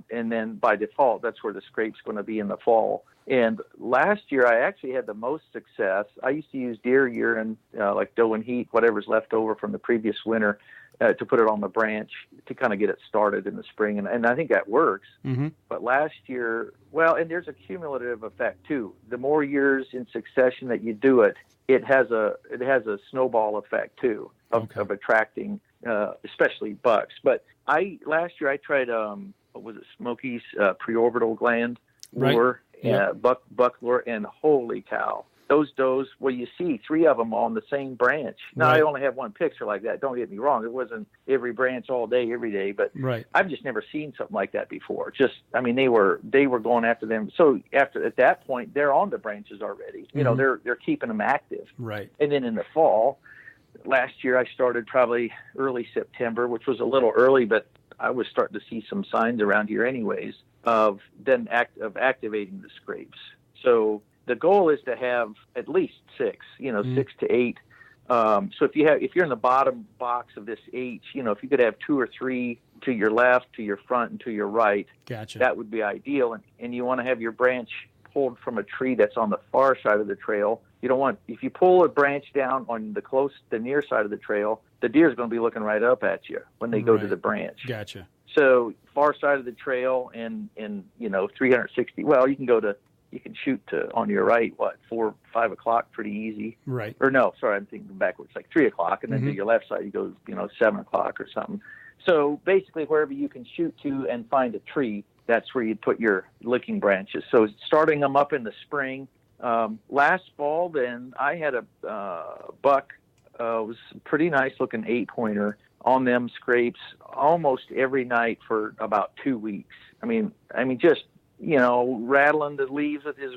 And then by default, that's where the scrape's going to be in the fall. And last year, I actually had the most success. I used to use deer urine, like doe and heat, whatever's left over from the previous winter, to put it on the branch to kind of get it started in the spring. And I think that works. Mm-hmm. But last year, and there's a cumulative effect too. The more years in succession that you do it, it has a snowball effect too of attracting, especially bucks. But last year I tried, what was it, Smoky's preorbital gland lure, buck lure, and holy cow. Those does, you see 3 of them on the same branch. Now, I only have one picture like that. Don't get me wrong. It wasn't every branch all day, every day, but I've just never seen something like that before. They were going after them. So at that point, they're on the branches already. Mm-hmm. They're keeping them active. Right. And then in the fall, last year I started probably early September, which was a little early, but I was starting to see some signs around here anyways of activating the scrapes. So the goal is to have at least 6, 6 to 8. So if you're in the bottom box of this H, if you could have 2 or 3 to your left, to your front, and to your right, gotcha, that would be ideal. And you want to have your branch pulled from a tree that's on the far side of the trail. You don't want, if you pull a branch down on the near side of the trail, the deer is going to be looking right up at you when they go to the branch. Gotcha. So far side of the trail and 360. Well, you can shoot to on your right, 4, 5 o'clock, pretty easy. Right. Or no, sorry, I'm thinking backwards, like 3 o'clock, and then to your left side you go, 7 o'clock or something. So basically, wherever you can shoot to and find a tree, that's where you'd put your licking branches. So starting them up in the spring. Last fall, then I had a buck. It was a pretty nice looking 8-pointer on them scrapes almost every night for about 2 weeks. I mean, just rattling the leaves with his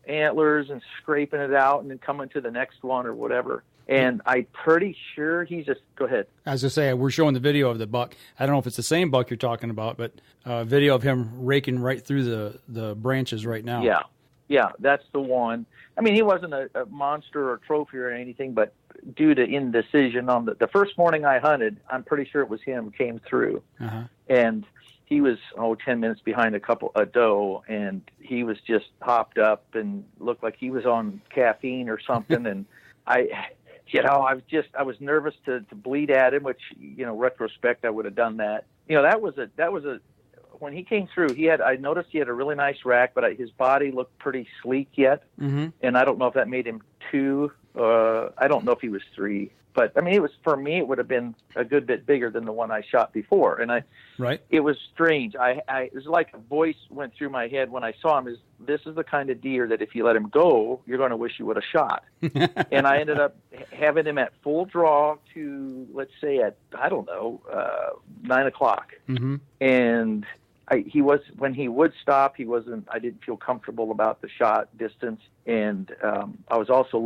antlers and scraping it out, and then coming to the next one or whatever. And I'm pretty sure he's just go ahead. As I say, we're showing the video of the buck. I don't know if it's the same buck you're talking about, but video of him raking right through the branches right now. Yeah, that's the one. I mean, he wasn't a monster or trophy or anything, but due to indecision on the first morning I hunted, I'm pretty sure it was him who came through. And he was 10 minutes behind a doe, and he was just hopped up and looked like he was on caffeine or something. And I was nervous to bleed at him, which, retrospect, I would have done that. That was when he came through, I noticed he had a really nice rack, but his body looked pretty sleek yet. And I don't know if that made him 2. I don't know if he was 3. But, I mean, for me, it would have been a good bit bigger than the one I shot before. And it was strange. It was like a voice went through my head when I saw him. This is the kind of deer that if you let him go, you're going to wish you would have shot. And I ended up having him at full draw to, let's say, at, 9 o'clock. And when he would stop, I didn't feel comfortable about the shot distance. And I was also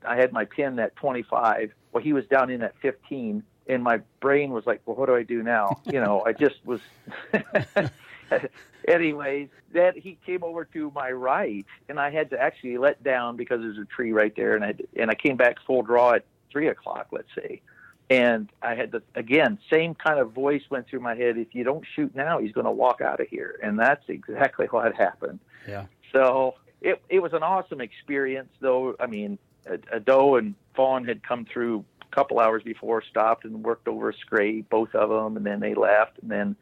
I had my pin at 25. Well, he was down in at 15, and my brain was like, well, what do I do now? I just was, anyways, that he came over to my right, and I had to actually let down because there's a tree right there. And I came back full draw at 3 o'clock, let's say. And I had again, same kind of voice went through my head. If you don't shoot now, he's going to walk out of here. And that's exactly what happened. Yeah. So it was an awesome experience, though. I mean, a doe and fawn had come through a couple hours before, stopped and worked over a scrape, both of them, and then they left. And then an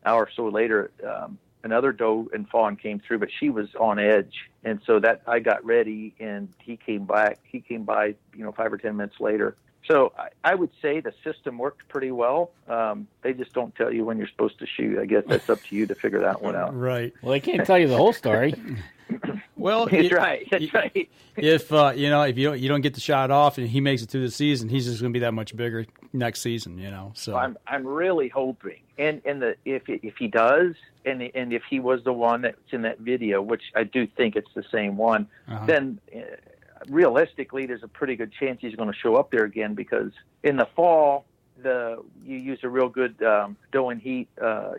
hour or so later, another doe and fawn came through, but she was on edge. And so that I got ready, and he came by, 5 or 10 minutes later. So I would say the system worked pretty well. They just don't tell you when you're supposed to shoot. I guess that's up to you to figure that one out. Right. Well, they can't tell you the whole story. Well, that's right. If you don't get the shot off and he makes it through the season, he's just going to be that much bigger next season. So I'm really hoping, and if he does, and if he was the one that's in that video, which I do think it's the same one, then. Realistically, there's a pretty good chance he's going to show up there again, because in the fall, you use a real good doe and heat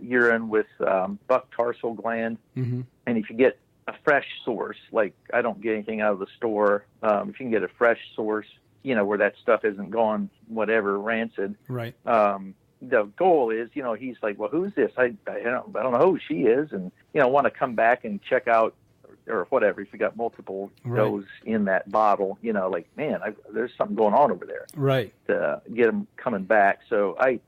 urine with buck tarsal gland. And if you get a fresh source, like I don't get anything out of the store, if you can get a fresh source, where that stuff isn't gone, rancid. Right. The goal is, he's like, well, who's this? I don't know who she is, and want to come back and check out. Or whatever, if you got multiple does in that bottle, man, there's something going on over there. Right. To get him coming back. So I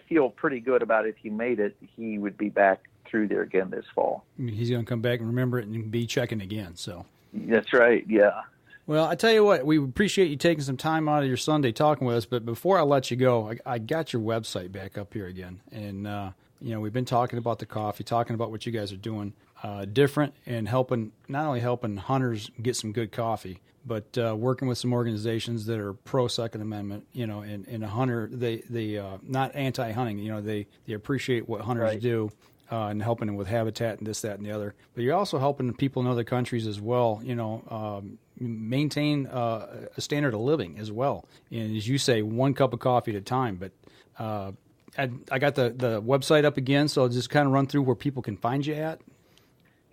feel pretty good about if he made it, he would be back through there again this fall. He's going to come back and remember it and be checking again. So that's right. Yeah. Well, I tell you what, we appreciate you taking some time out of your Sunday talking with us. But before I let you go, I got your website back up here again, and we've been talking about the coffee, talking about what you guys are doing. Different and not only helping hunters get some good coffee, but working with some organizations that are pro Second Amendment, and a hunter, they not anti-hunting, they appreciate what hunters do, and helping them with habitat and this, that, and the other. But you're also helping people in other countries as well, maintain a standard of living as well. And as you say, 1 cup of coffee at a time. But I got the website up again, so I'll just kind of run through where people can find you at.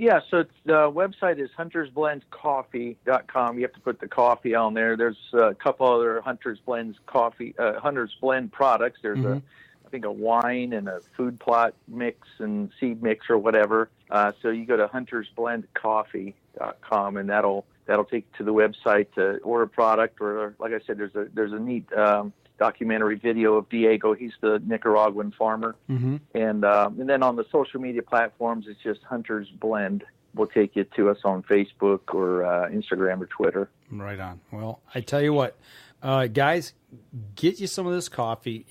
Yeah, so the website is huntersblendcoffee.com. You have to put the coffee on there. There's a couple other Hunters Blend products. There's I think a wine and a food plot mix and seed mix or whatever. So you go to huntersblendcoffee.com, and that'll that'll take you to the website to order a product, or like I said, there's a neat documentary video of Diego. He's the Nicaraguan farmer. Mm-hmm. And then on the social media platforms, it's just Hunter's Blend. Will take you to us on Facebook or Instagram or Twitter. Right on. Well, I tell you what, guys, get you some of this coffee.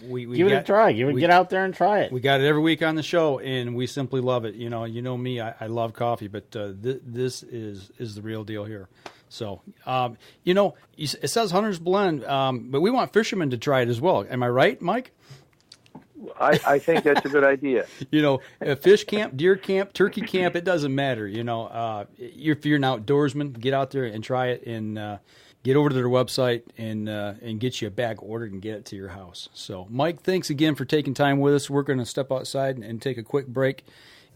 We give it a try. Get out there and try it. We got it every week on the show, and we simply love it. You know me, I love coffee, but this is the real deal here. So, it says Hunter's Blend, but we want fishermen to try it as well. Am I right, Mike? I think that's a good idea. A fish camp, deer camp, turkey camp, it doesn't matter. If you're an outdoorsman, get out there and try it, and get over to their website and get you a bag ordered and get it to your house. So, Mike, thanks again for taking time with us. We're going to step outside and take a quick break.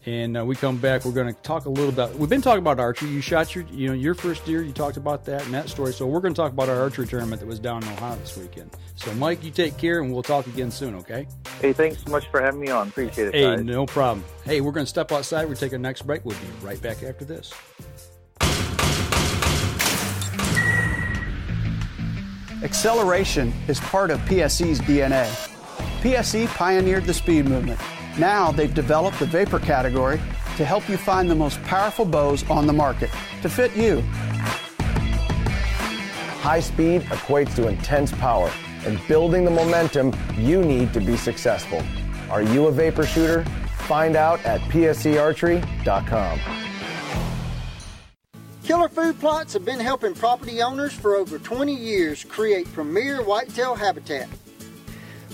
And we come back, we're going to talk a little about, we've been talking about archery. You shot your first deer, you talked about that and that story. So we're going to talk about our archery tournament that was down in Ohio this weekend. So Mike, you take care, and we'll talk again soon, okay? Hey, thanks so much for having me on. Appreciate it, Hey, guys. no problem. Hey, we're going to step outside. We're taking our next break. We'll be right back after this. Acceleration is part of PSE's DNA. PSE pioneered the speed movement. Now they've developed the vapor category to help you find the most powerful bows on the market to fit you. High speed equates to intense power and building the momentum you need to be successful. Are you a vapor shooter? Find out at psearchery.com. Killer Food Plots have been helping property owners for over 20 years create premier whitetail habitat.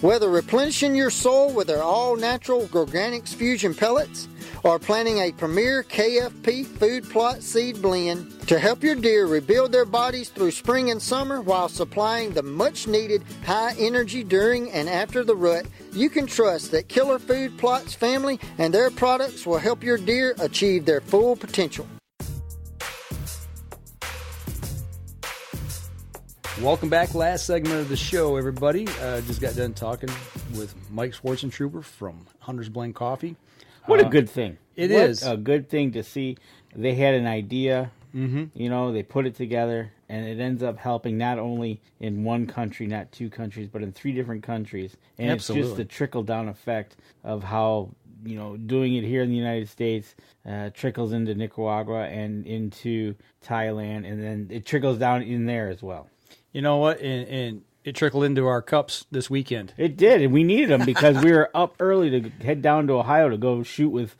Whether replenishing your soil with their all-natural organics fusion pellets or planting a premier KFP food plot seed blend to help your deer rebuild their bodies through spring and summer while supplying the much-needed high energy during and after the rut, you can trust that Killer Food Plots family and their products will help your deer achieve their full potential. Welcome back. Last segment of the show, everybody. Just got done talking with Mike Swartzentruber from Hunter's Blend Coffee. What a good thing. It is a good thing to see. They had an idea, Mm-hmm. They put it together, and it ends up helping not only in one country, not two countries, but in 3 different countries. And Absolutely. It's just the trickle-down effect of how, doing it here in the United States trickles into Nicaragua and into Thailand, and then it trickles down in there as well. You know what? And it trickled into our cups this weekend. It did, and we needed them because we were up early to head down to Ohio to go shoot with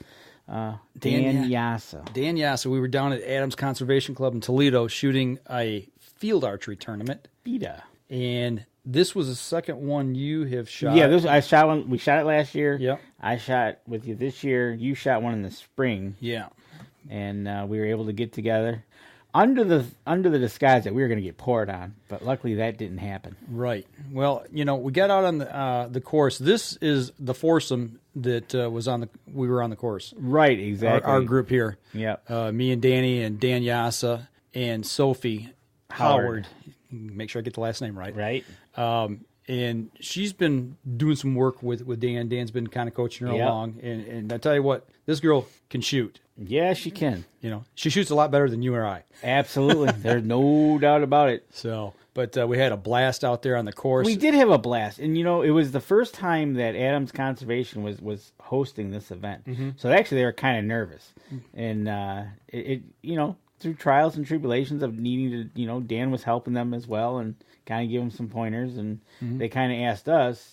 Dan Yassa. Dan Yassa. We were down at Adams Conservation Club in Toledo shooting a field archery tournament. FITA. And this was the second one you have shot. Yeah, I shot one. We shot it last year. Yep. I shot with you this year. You shot one in the spring. Yeah. And we were able to get together under the disguise that we were going to get poured on, but luckily that didn't happen. Right. Well, we got out on the course. This is the foursome that we were on the course. Right, exactly. Our group here. Yep. Me and Danny and Dan Yassa and Sophie Howard. Make sure I get the last name right. Right. And she's been doing some work with Dan. Dan's been kind of coaching her along. And I tell you what, this girl can shoot. Yeah, she can. She shoots a lot better than you or I. Absolutely. There's no doubt about it. So, but we had a blast out there on the course. We did have a blast. And, it was the first time that Adams Conservation was hosting this event. Mm-hmm. So actually they were kind of nervous. And, through trials and tribulations of needing to, Dan was helping them as well and kind of give them some pointers. And they kind of asked us,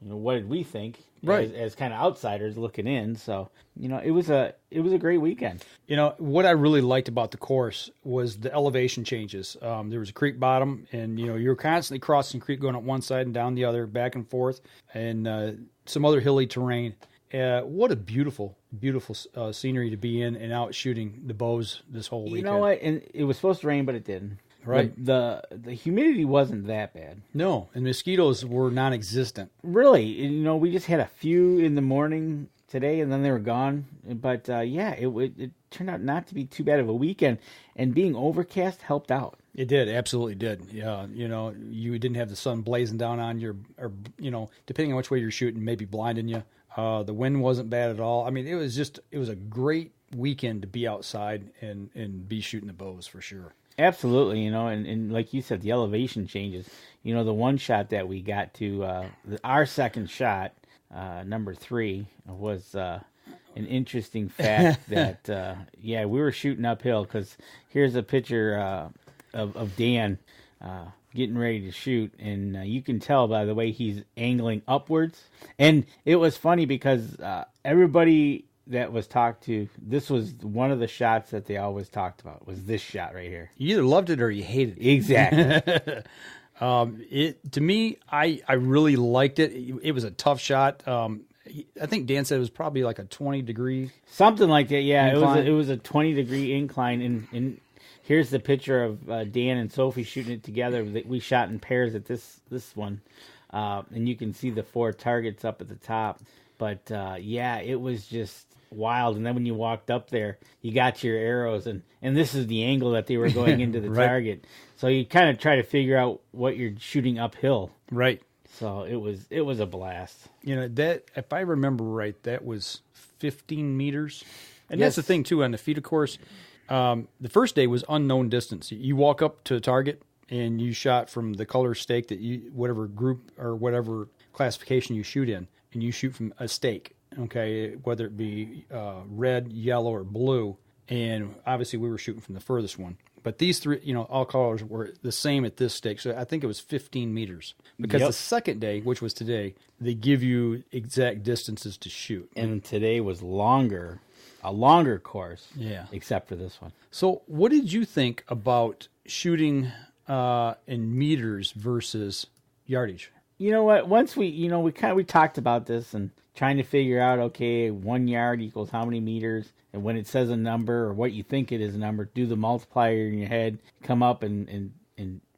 what did we think? Right. As kind of outsiders looking in. So, it was a great weekend. What I really liked about the course was the elevation changes. There was a creek bottom, and, you were constantly crossing the creek, going up one side and down the other, back and forth, and some other hilly terrain. What a beautiful, beautiful scenery to be in and out shooting the bows this whole weekend. You know what? And it was supposed to rain, but it didn't. Right. The humidity wasn't that bad. No, and mosquitoes were non-existent. Really. We just had a few in the morning today, and then they were gone. But, it turned out not to be too bad of a weekend, and being overcast helped out. It did, absolutely did. Yeah, you didn't have the sun blazing down on you, or depending on which way you're shooting, maybe blinding you. The wind wasn't bad at all. I mean, it was a great weekend to be outside and be shooting the bows for sure. Absolutely, and like you said, the elevation changes. The one shot that we got to, our second shot, number 3, was an interesting fact that, we were shooting uphill, because here's a picture of Dan getting ready to shoot, and you can tell by the way he's angling upwards. And it was funny because everybody that was talked to, this was one of the shots that they always talked about, was this shot right here. You either loved it or you hated it. Exactly. To me, I really liked it. It was a tough shot. I think Dan said it was probably like a 20-degree, something like that. Yeah, incline. it was a 20-degree incline, and here's the picture of Dan and Sophie shooting it together. We shot in pairs at this one, and you can see the 4 targets up at the top. But it was just wild. And then when you walked up there, you got your arrows, and this is the angle that they were going into the right. target. So you kind of try to figure out what you're shooting uphill. Right. So it was a blast. That, if I remember right, that was 15 meters. And Yes. that's the thing too on the FITA course. The first day was unknown distance. You walk up to a target and you shot from the color stake that whatever group or whatever classification you shoot in, and you shoot from a stake. Okay, whether it be red, yellow, or blue, and obviously we were shooting from the furthest one. But these 3, all colors were the same at this stake, so I think it was 15 meters. Because Yep. the second day, which was today, they give you exact distances to shoot. And today was a longer course. Yeah. Except for this one. So, what did you think about shooting in meters versus yardage? You know what? Once we talked about this and trying to figure out, okay, 1 yard equals how many meters, and when it says a number or what you think it is a number, do the multiplier in your head, come up and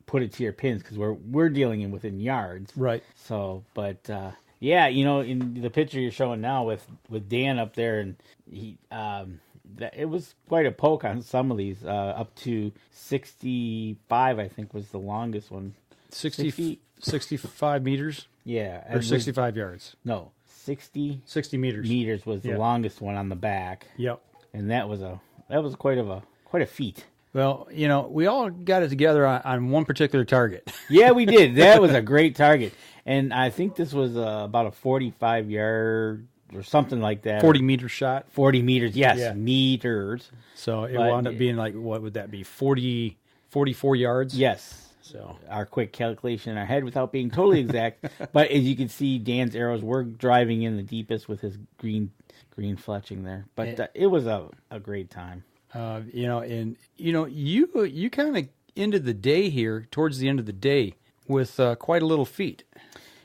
put it to your pins, because we're dealing within yards, right? So, but in the picture you're showing now with Dan up there, and he it was quite a poke on some of these, up to 65, I think was the longest one. 65 meters? Yeah. Or 65 yards? No, 60 meters. Meters was the longest one on the back. Yep. And that was quite a feat. Well, we all got it together on one particular target. Yeah, we did. That was a great target. And I think this was about a 45 yard or something like that. 40 meter shot. 40 meters, yes, Yeah. meters. So it wound up being like, what would that be, 44 yards? Yes. So our quick calculation in our head without being totally exact. But as you can see, Dan's arrows were driving in the deepest with his green fletching there. But it was a great time. You kind of ended the day here, towards the end of the day, with quite a little feat.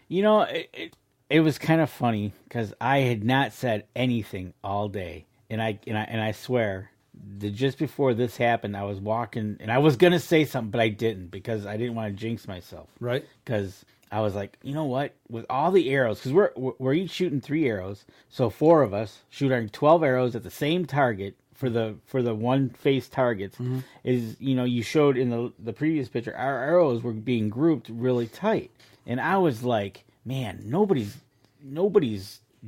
It was kind of funny because I had not said anything all day, and I swear that just before this happened, I was walking and I was gonna say something, but I didn't, because I didn't want to jinx myself. Right. Because I was like, you know what? With all the arrows, because we're each shooting 3 arrows, so 4 of us shooting 12 arrows at the same target for the one face targets. Mm-hmm. Is you showed in the previous picture, our arrows were being grouped really tight, and I was like, man, nobody's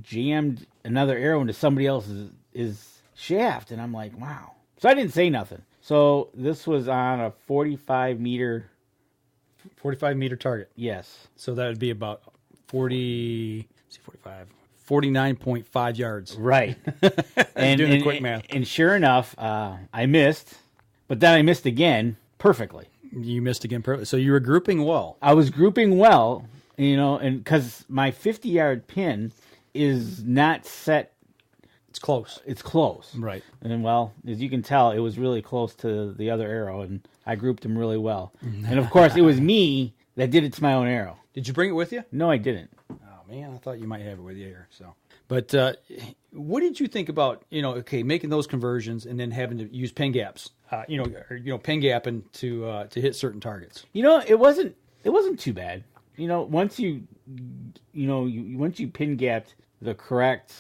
jammed another arrow into somebody else's shaft, and I'm like, wow. So I didn't say nothing. So this was on a 45 meter target. Yes. So that would be about 49.5 yards. Right. And doing the quick math. And sure enough, I missed, but then I missed again perfectly. You missed again perfectly. So you were grouping well. I was grouping well, and because my 50-yard pin is not set. It's close. It's close. Right. And well, as you can tell, it was really close to the other arrow, and I grouped them really well. And of course, it was me that did it to my own arrow. Did you bring it with you? No, I didn't. Oh man, I thought you might have it with you here. So, but what did you think about making those conversions and then having to use pin gaps? Pin gapping to hit certain targets. It wasn't too bad. Once you pin gapped the correct.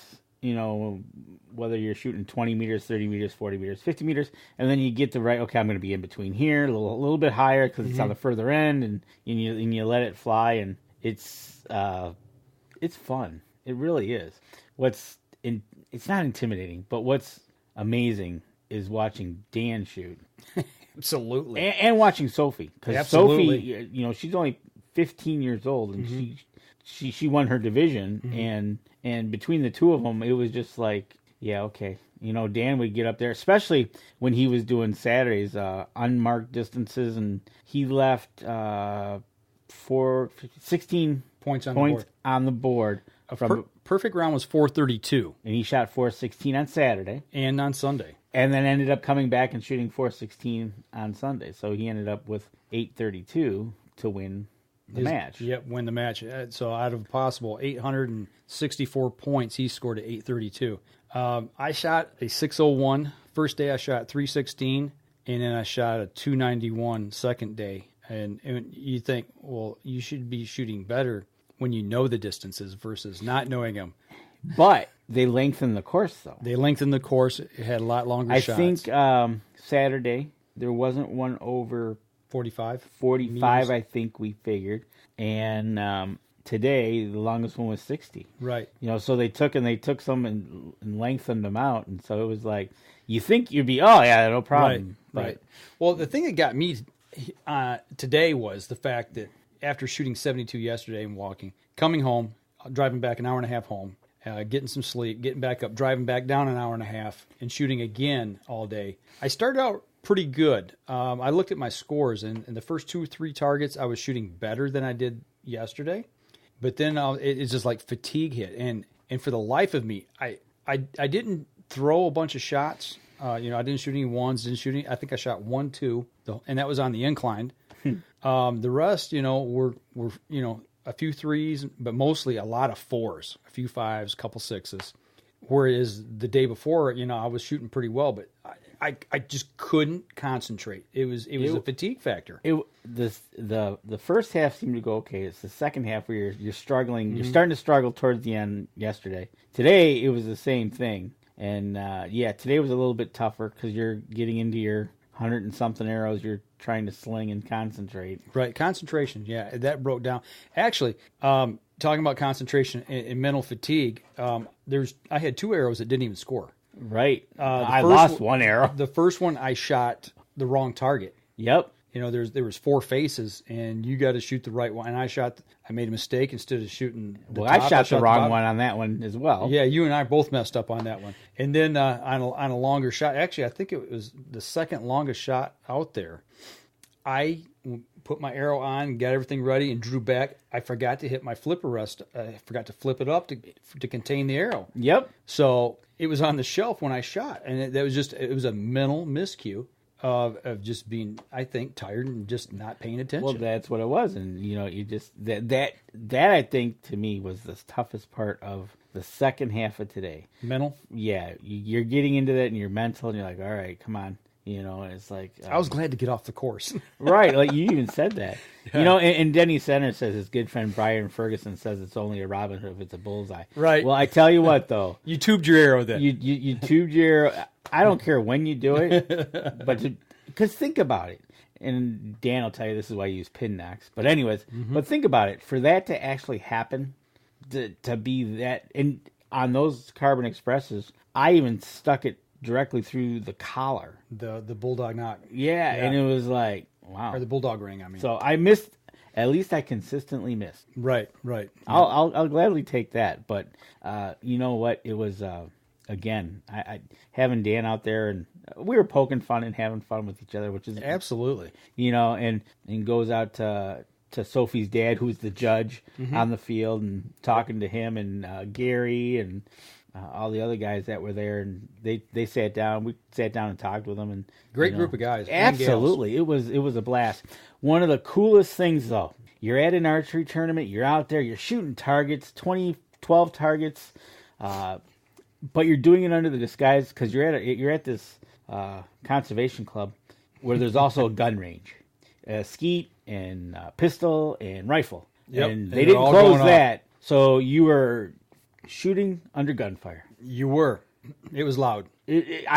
Whether you're shooting 20 meters, 30 meters, 40 meters, 50 meters, and then you get the right, okay, I'm going to be in between here, a little bit higher because it's on the further end, and you let it fly, and it's fun. It really is. It's not intimidating, but what's amazing is watching Dan shoot. Absolutely. And watching Sophie. Because Absolutely. Sophie, she's only 15 years old, and she won her division, and between the two of them, it was just like, yeah, okay. Dan would get up there, especially when he was doing Saturdays, unmarked distances, and he left 16 points on the board. Perfect round was 432. And he shot 416 on Saturday. And on Sunday. And then ended up coming back and shooting 416 on Sunday. So he ended up with 832 to win the match. Yep, win the match. So out of a possible 864 points, he scored at 832. I shot a 601. First day I shot 316, and then I shot a 291 second day. And you think, well, you should be shooting better when you know the distances versus not knowing them. But they lengthened the course, though. They lengthened the course. It had a lot longer shots. I think Saturday there wasn't one over 45. 45, I think we figured. And today the longest one was 60. Right. So they took some and lengthened them out, and so it was like you think you'd be, oh yeah, no problem. Right. Well, the thing that got me today was the fact that after shooting 72 yesterday and walking, coming home, driving back an hour and a half home, getting some sleep, getting back up, driving back down an hour and a half, and shooting again all day. I started out pretty good. I looked at my scores, and in the first 2 or 3 targets, I was shooting better than I did yesterday. But then it's just like fatigue hit, and for the life of me, I didn't throw a bunch of shots. I didn't shoot any ones, didn't shoot any. I think I shot 1, 2, and that was on the incline. The rest, were a few threes, but mostly a lot of fours, a few fives, a couple sixes. Whereas the day before, I was shooting pretty well, but I just couldn't concentrate. It was a fatigue factor. The first half seemed to go okay. It's the second half where you're struggling. Mm-hmm. You're starting to struggle towards the end yesterday. Today it was the same thing, and today was a little bit tougher because you're getting into your 100 and something arrows. You're trying to sling and concentrate. Right, concentration. Yeah, that broke down. Actually, talking about concentration and mental fatigue, I had 2 arrows that didn't even score. Right. I lost 1 arrow. The first one I shot the wrong target. Yep. There was 4 faces, and you got to shoot the right one. And I made a mistake instead of shooting the top. I shot the wrong one on that one as well. Yeah, you and I both messed up on that one. And then on a longer shot, actually, I think it was the second longest shot out there. I put my arrow on, got everything ready, and drew back. I forgot to hit my flipper rest. I forgot to flip it up to contain the arrow. Yep. So it was on the shelf when I shot, and it was a mental miscue of just being, I think, tired and just not paying attention. Well, that's what it was, and you just that I think to me was the toughest part of the second half of today. Mental. Yeah, you're getting into that, and you're mental, and you're like, all right, come on. And it's like... I was glad to get off the course. Right, like you even said that. Yeah. And Denny Center says his good friend Brian Ferguson says it's only a Robin Hood if it's a bullseye. Right. Well, I tell you what, though. You tubed your arrow then. You tubed your arrow. I don't care when you do it, but because think about it. And Dan will tell you this is why you use pin knocks. But anyways, but think about it. For that to actually happen, to be that... And on those Carbon Expresses, I even stuck it directly through the collar. The bulldog knock. Yeah, and it was like, wow. Or the bulldog ring, I mean. So I missed, at least I consistently missed. Right. I'll gladly take that, but you know what? It was, again, I having Dan out there, and we were poking fun and having fun with each other, which is... Absolutely. And goes out to Sophie's dad, who's the judge on the field, and talking to him and Gary and... all the other guys that were there, and they sat down. We sat down and talked with them, and great group of guys. Absolutely, it was a blast. One of the coolest things, though, you're at an archery tournament. You're out there. You're shooting targets, 12 targets, but you're doing it under the disguise because you're at this conservation club where there's also a gun range, skeet and pistol and rifle. Yep. And they didn't close that, so you were shooting under gunfire. You were. It was loud. It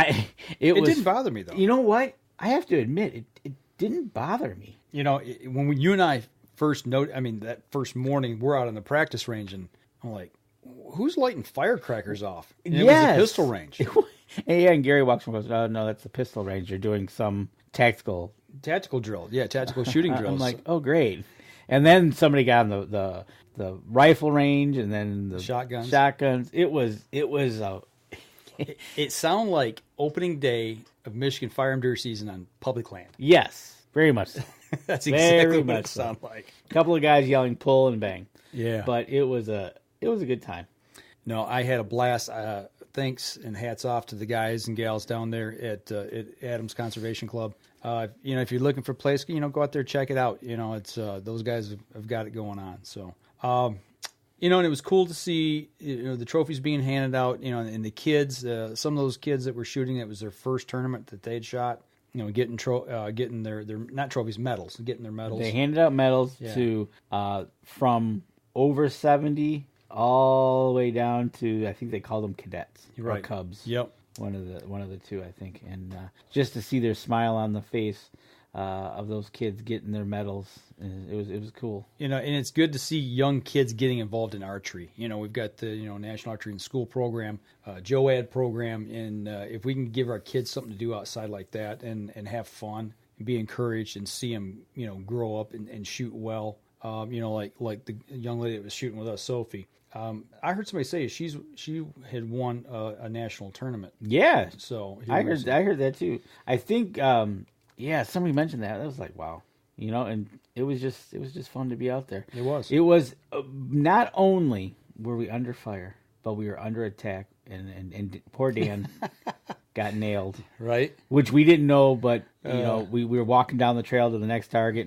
didn't bother me, though. You know what? I have to admit, it didn't bother me. When you and I first that first morning, we're out on the practice range, and I'm like, who's lighting firecrackers off? And Yes. It was a pistol range. And Gary walks and goes, "Oh no, that's the pistol range. You're doing some tactical drill. Yeah, tactical shooting drills." I'm like, oh great. And then somebody got on the rifle range, and then the shotguns. It was It sounded like opening day of Michigan firearm deer season on public land. Yes, very much so. That's exactly very what much it sounded like. A couple of guys yelling pull and bang. Yeah. But it was a good time. No, I had a blast. Thanks and hats off to the guys and gals down there at Adams Conservation Club. If you're looking for a place, go out there, check it out. It's those guys have got it going on. So, and it was cool to see the trophies being handed out. And the kids, some of those kids that were shooting, it was their first tournament that they'd shot. Getting their not trophies, medals, getting their medals. They handed out medals to from over 70 all the way down to, I think they called them cadets or cubs. Yep, one of the two, I think. And just to see their smile on the face of those kids getting their medals, it was cool. And it's good to see young kids getting involved in archery. We've got the National Archery in School program, JOAD program, and if we can give our kids something to do outside like that and have fun and be encouraged and see them grow up and shoot well. Like the young lady that was shooting with us, Sophie. I heard somebody say she had won a national tournament. Yeah, so I heard that too. I think somebody mentioned that. I was like, wow, and it was just fun to be out there. It was. It was not only were we under fire, but we were under attack, and poor Dan got nailed. Right. Which we didn't know, but we were walking down the trail to the next target,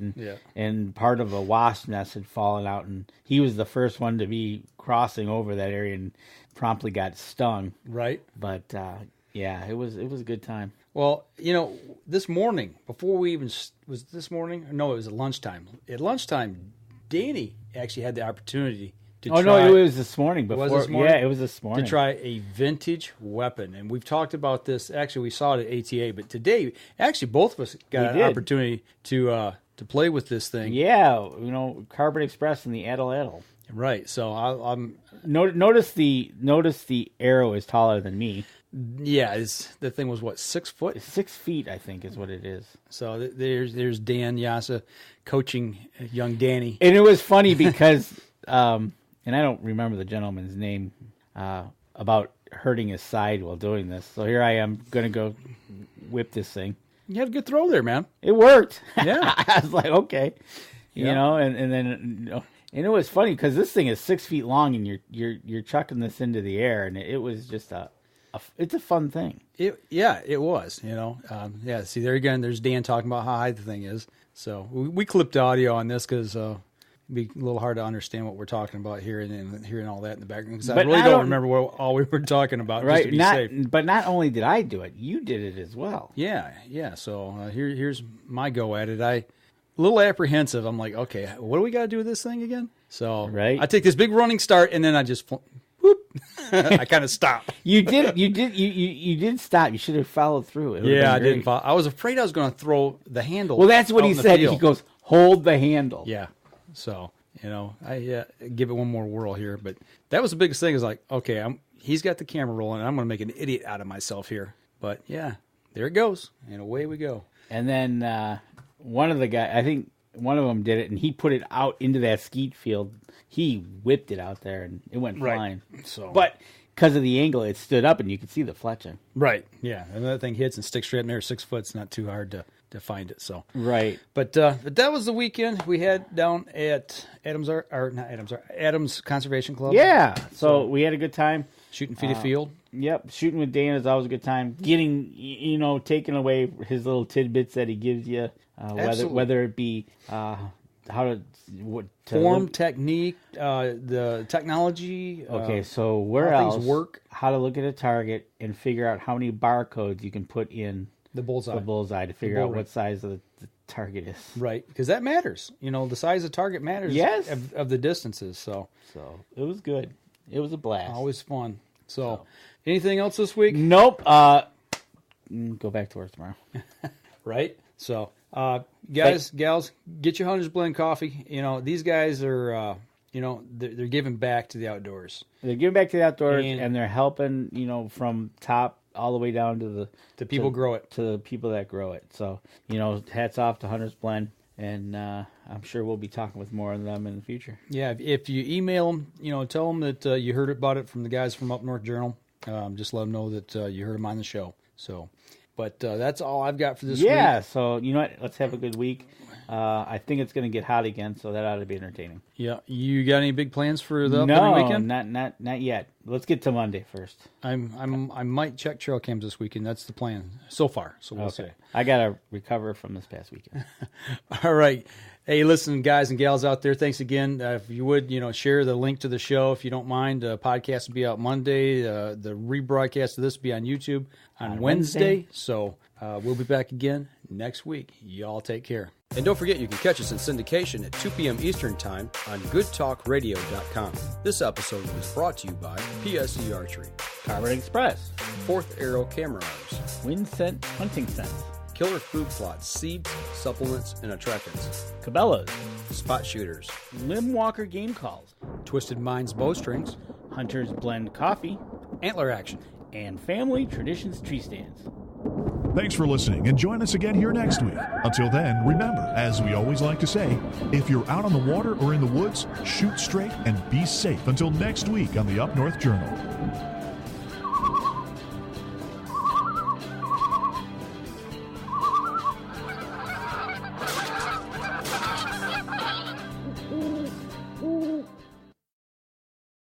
and part of a wasp nest had fallen out, and he was the first one to be crossing over that area and promptly got stung. Right. But it was a good time. Well, this morning, before we even was this morning? No, it was at lunchtime. At lunchtime, Danny actually had the opportunity to try. Oh no, it was this morning. Before, it was this morning? Yeah, it was this morning. To try a vintage weapon, and we've talked about this. Actually, we saw it at ATA, but today, actually, both of us got an opportunity to play with this thing. Yeah, Carbon Express and the Adel. Right. So I'm notice the arrow is taller than me. Yeah, the thing was what, 6 foot? 6 feet, I think, is what it is. So there's Dan Yasa coaching young Danny, and it was funny because, and I don't remember the gentleman's name, about hurting his side while doing this. So here I am going to go whip this thing. You had a good throw there, man. It worked. Yeah, I was like, okay, and then. And it was funny because this thing is 6 feet long, and you're chucking this into the air, and it was just it's a fun thing. It was. See, there again, there's Dan talking about how high the thing is. So we clipped audio on this because it'd be a little hard to understand what we're talking about here and hearing all that in the background. Because I really don't remember what all we were talking about. Right. Just to be safe. But not only did I do it, you did it as well. Yeah. So here's my go at it. A little apprehensive. I'm like, okay, what do we got to do with this thing again? So I take this big running start, and then I just whoop. I kind of stopped. You did stop. You should have followed through. I didn't follow. I was afraid I was going to throw the handle. Well, that's what he said. He goes, hold the handle. Yeah. So, I give it one more whirl here. But that was the biggest thing is like, okay, he's got the camera rolling, and I'm going to make an idiot out of myself here. But, yeah, there it goes, and away we go. And then one of the guys, I think one of them did it, and he put it out into that skeet field. He whipped it out there, and it went flying. So, but because of the angle, it stood up, and you could see the fletching. Right. Yeah. And that thing hits and sticks straight in there. 6 foot. It's not too hard to find it. So right. But that was the weekend we had down at Adams Conservation Club. Yeah. So we had a good time shooting FITA Field. Yep. Shooting with Dan is always a good time. Getting taking away his little tidbits that he gives you, whether it be form, technique, the technology. Okay, so where else things work? How to look at a target and figure out how many barcodes you can put in the bullseye to figure out what size of the target is. Right, because that matters. The size of the target matters. Yes. Of the distances. So it was good. It was a blast. Always fun. So anything else this week? Nope. Go back to work tomorrow. Right. So. Guys, gals, get your Hunter's Blend coffee. These guys are they're giving back to the outdoors. They're giving back to the outdoors, and they're helping, from top all the way down to the people grow it, to the people that grow it. So, hats off to Hunter's Blend, and I'm sure we'll be talking with more of them in the future. Yeah, if you email them, tell them that you heard about it from the guys from Up North Journal. Just let them know that you heard them on the show. So, but that's all I've got for this week. Yeah, so you know what? Let's have a good week. I think it's going to get hot again, so that ought to be entertaining. Yeah, you got any big plans for the upcoming weekend? No, not yet. Let's get to Monday first. I might check trail cams this weekend. That's the plan so far. So we'll see. I got to recover from this past weekend. All right. Hey, listen, guys and gals out there, thanks again. If you would, share the link to the show if you don't mind. The podcast will be out Monday. The rebroadcast of this will be on YouTube on Wednesday. So we'll be back again next week. Y'all take care. And don't forget, you can catch us in syndication at 2 p.m. Eastern Time on GoodTalkRadio.com. This episode was brought to you by PSE Archery, Carbon Express, Fourth Arrow Camera Arms, Winsent Hunting Sense, Killer Food Plots, Seeds, Supplements, and Attractants, Cabela's, Spot Shooters, Limb Walker Game Calls, Twisted Minds Bowstrings, Hunter's Blend Coffee, Antler Action, and Family Traditions Tree Stands. Thanks for listening, and join us again here next week. Until then, remember, as we always like to say, if you're out on the water or in the woods, shoot straight and be safe until next week on the Up North Journal.